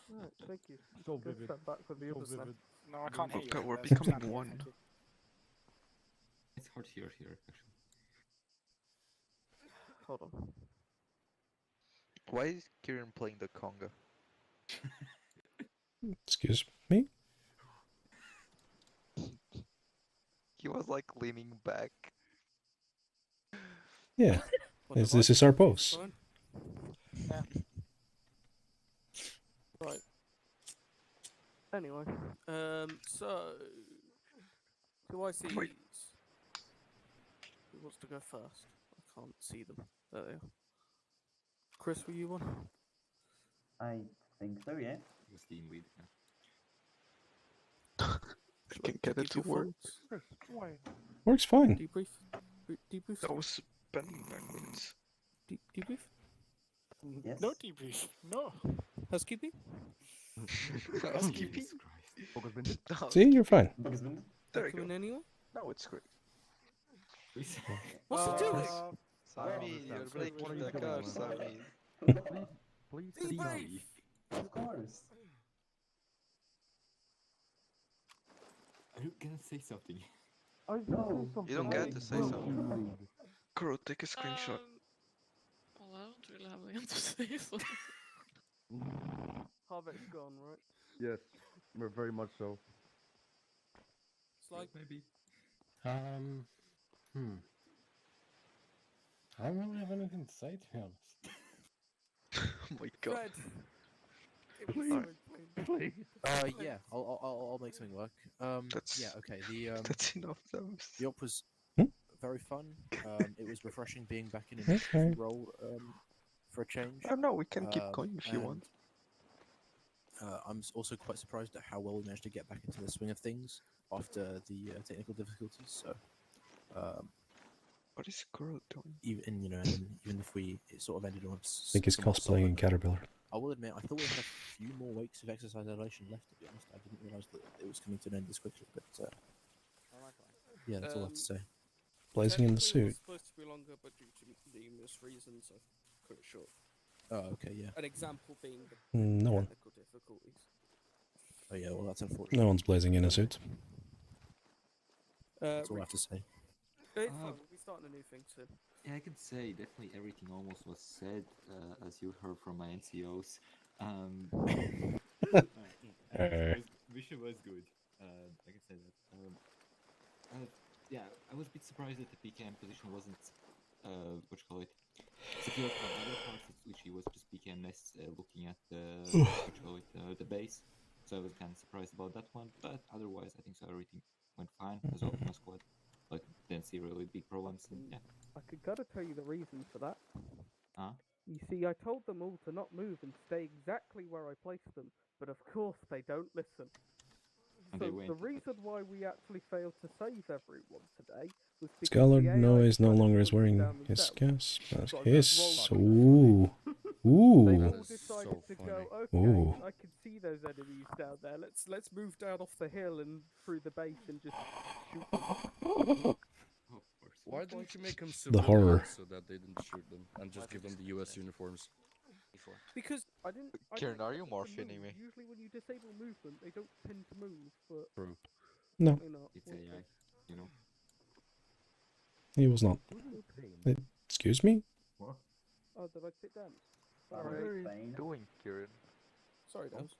Right, thank you. So Go vivid. step back with the So others then. vivid. No, I can't hear you. Okay, we're That's becoming exactly one. thank you. It's hard to hear here, actually. Hold on. Why is Kieran playing the conga? Excuse me? He was like leaning back. Yeah. This is our pose. Yeah. Right. Anyway, so who I see? Who wants to go first? I can't see them. There they are. Chris, were you one? I think so, yeah. He was team lead, yeah. I can get it to work. Why? Works fine. Debrief. Debrief. I was spending backwards. Debrief. Yes. No debrief. No. Housekeeping. Housekeeping. See, you're fine. There you go. Anyway? No, it's great. What's he doing? Sami, you're breaking the car, Sami. Please Debrief. Of course. Are you gonna say something? No. You don't get to say something. Kuro, take a screenshot. Well, I don't really have anything to say, so... Harbeck's gone, right? Yes, we're very much so. It's like maybe. I don't really have anything to say, to be honest. Oh my god. Fred. Give me something, please. Yeah, I'll make something work. Yeah, okay. That's enough. The op was very fun. It was refreshing being back in an Okay. infantry role for a change. Oh no, we can keep going if you want. I'm also quite surprised at how well we managed to get back into the swing of things after the technical difficulties. So, what is Kuro doing? Even even if it sort of ended on. I think he's cosplaying in Caterpillar. I will admit, I thought we had a few more weeks of exercise elation left. To be honest, I didn't realise that it was coming to an end this quickly. But yeah, that's all I have to say. Blazing in the Technically, it was suit. supposed to be longer, but due to numerous reasons, I cut it short. Oh, okay, yeah. An example being the No one. technical difficulties. Oh yeah, well that's unfortunate. No one's blazing in a suit. That's all I have to say. It's fine, we'll be starting a new thing soon. Yeah, I can say definitely everything almost was said, as you heard from my NCOs. Mission was good. I can say that. Yeah, I was a bit surprised that the PKM position wasn't, what you call it, secured from other parts. It literally was just PKM nests looking at the, what you call it, the base. So I was kind of surprised about that one, but otherwise I think so everything went fine as well. My squad, like, didn't see really big problems. And, yeah. I could gotta tell you the reason for that. Huh? You see, I told them all to not move and stay exactly where I placed them, but of course they don't listen. And So they went. the reason why we actually failed to save everyone today was because Scholar the AI Noise no decided to longer is hunt wearing down his themselves. gas. So I His. just rolled Ooh. They Ooh. all decided to go, okay, Ooh. I can see those enemies down there. Let's move down off the hill and through the base and just shoot them. Why didn't you make them The horror. so that they didn't shoot them and just give them the US uniforms? Because I didn't. Kieran, are you want them to morphing move. me? Usually, when you disable movement, they don't tend to move. But True. No. you know, It's we'll AI, see. you know. He was not. Excuse me? What? Oh, did I sit down? What Sorry. are you doing, Kieran? Sorry, Dams.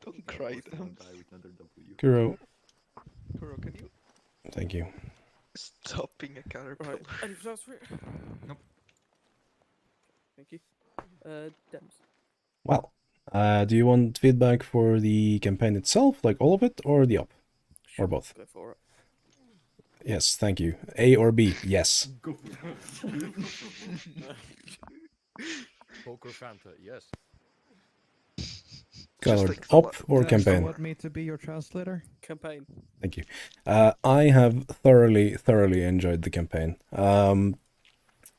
Don't cry, Dams. Kuro. Kuro, can you Thank you. stop being a caterpillar? Right. Anything else for it? Nope. Thank you. Dems. Well, do you want feedback for the campaign itself, like all of it, or the op? Or both? Go for it. Yes, thank you. A or B? Yes. Go. Poker Fanta, yes. Skylord, op or Do you campaign? want me to be your translator? Campaign. Thank you. I have thoroughly enjoyed the campaign.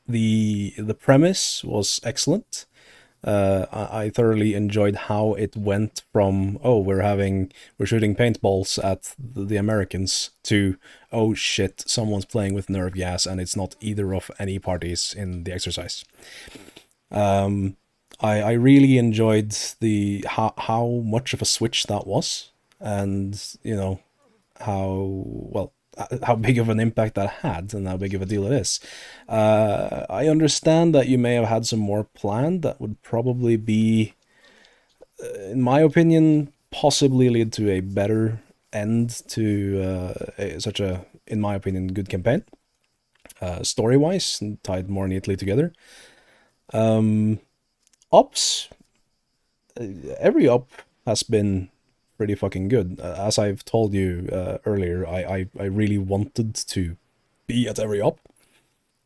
The premise was excellent. I thoroughly enjoyed how it went from, oh, we're shooting paintballs at the Americans, to, oh shit, someone's playing with nerve gas and it's not either of any parties in the exercise. I really enjoyed how much of a switch that was, and you know how big of an impact that had and how big of a deal it is. I understand that you may have had some more planned that would probably be, in my opinion, possibly lead to a better end to such a, in my opinion, good campaign. Story-wise, tied more neatly together. Ops, every op has been pretty fucking good. As I've told you earlier, I really wanted to be at every op.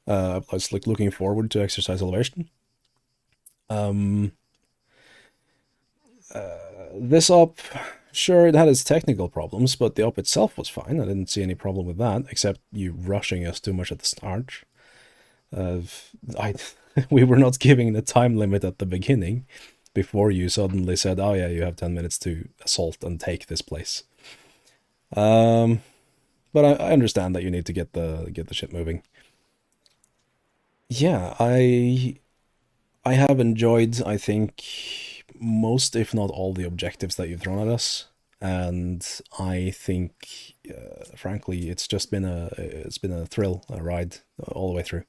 I was like looking forward to Exercise Elevation. This op, sure, it had its technical problems, but the op itself was fine. I didn't see any problem with that, except you rushing us too much at the start. We were not giving the time limit at the beginning, before you suddenly said, oh yeah, you have 10 minutes to assault and take this place. But I understand that you need to get the shit moving. Yeah, I have enjoyed, I think, most, if not all, the objectives that you've thrown at us, and I think, frankly, it's just been a thrill, a ride all the way through.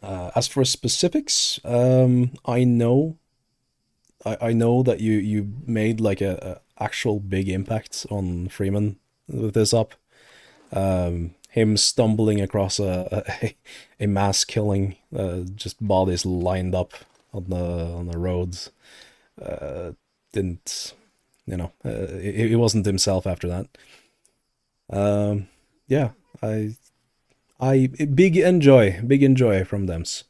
As for specifics, I know that you made like a actual big impact on Freeman with this up. Him stumbling across a mass killing, just bodies lined up on the roads, didn't, you know, he wasn't himself after that. Yeah, I big enjoy from Dems.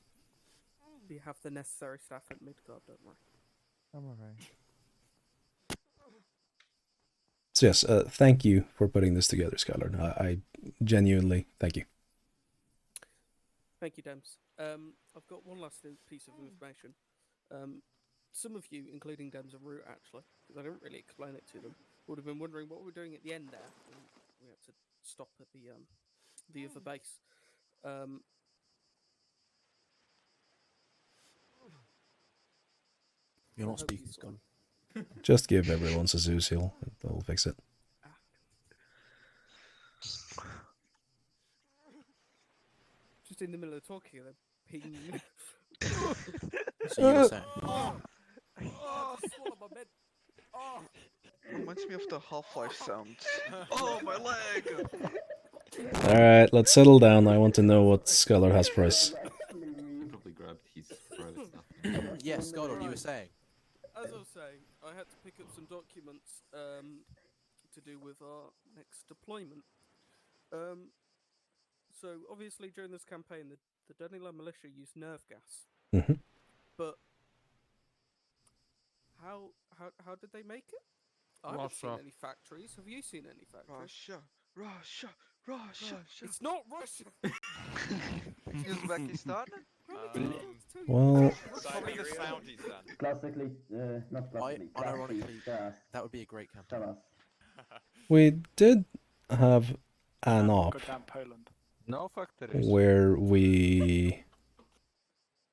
We have the necessary staff at Midgard, don't worry. I'm alright. So yes, thank you for putting this together, Skylord. I genuinely thank you. Thank you, Dems. I've got one last piece of information. Some of you, including Dems and Root, actually, because I didn't really explain it to them, would have been wondering what we're doing at the end there. We had to stop at the other base. You're not speaking, Scott. Just give everyone a zoo seal. They'll fix it. Just in the middle of talking, and then ping. So you were saying? I just swallowed my bed. Oh. Reminds me of the Half-Life sounds. Oh, my leg! Alright, let's settle down. I want to know what Skylord has for us. He probably grabbed his private stuff. Yes, Scott, you were saying? As I was saying, I had to pick up some documents to do with our next deployment. So obviously during this campaign, the Deniland Militia used nerve gas. Mm-hmm. But how did they make it? I haven't seen any factories. Have you seen any factories? Russia. It's not Russia. Uzbekistan? Well, Probably the Saudis then. Classically, not classically. Unironically, that would be a great campaign. we did have an op Goddamn Poland. No factories. where we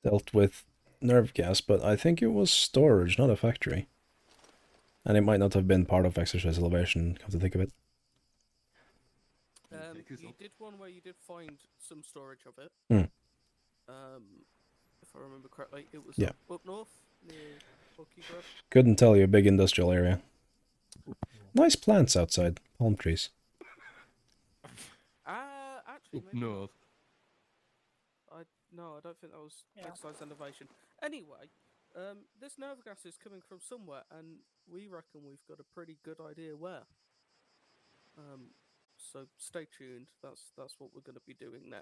dealt with nerve gas, but I think it was storage, not a factory. And it might not have been part of Exercise Elevation, come to think of it. You did one where you did find some storage of it. Mm. If I remember correctly, it was Yeah. up north near Hockey Grove. Couldn't tell you, big industrial area. Nice plants outside, palm trees. Actually, maybe No. no, I don't think that was Exercise Innovation. Anyway, this nerve gas is coming from somewhere, and we reckon we've got a pretty good idea where. So stay tuned. That's what we're going to be doing next.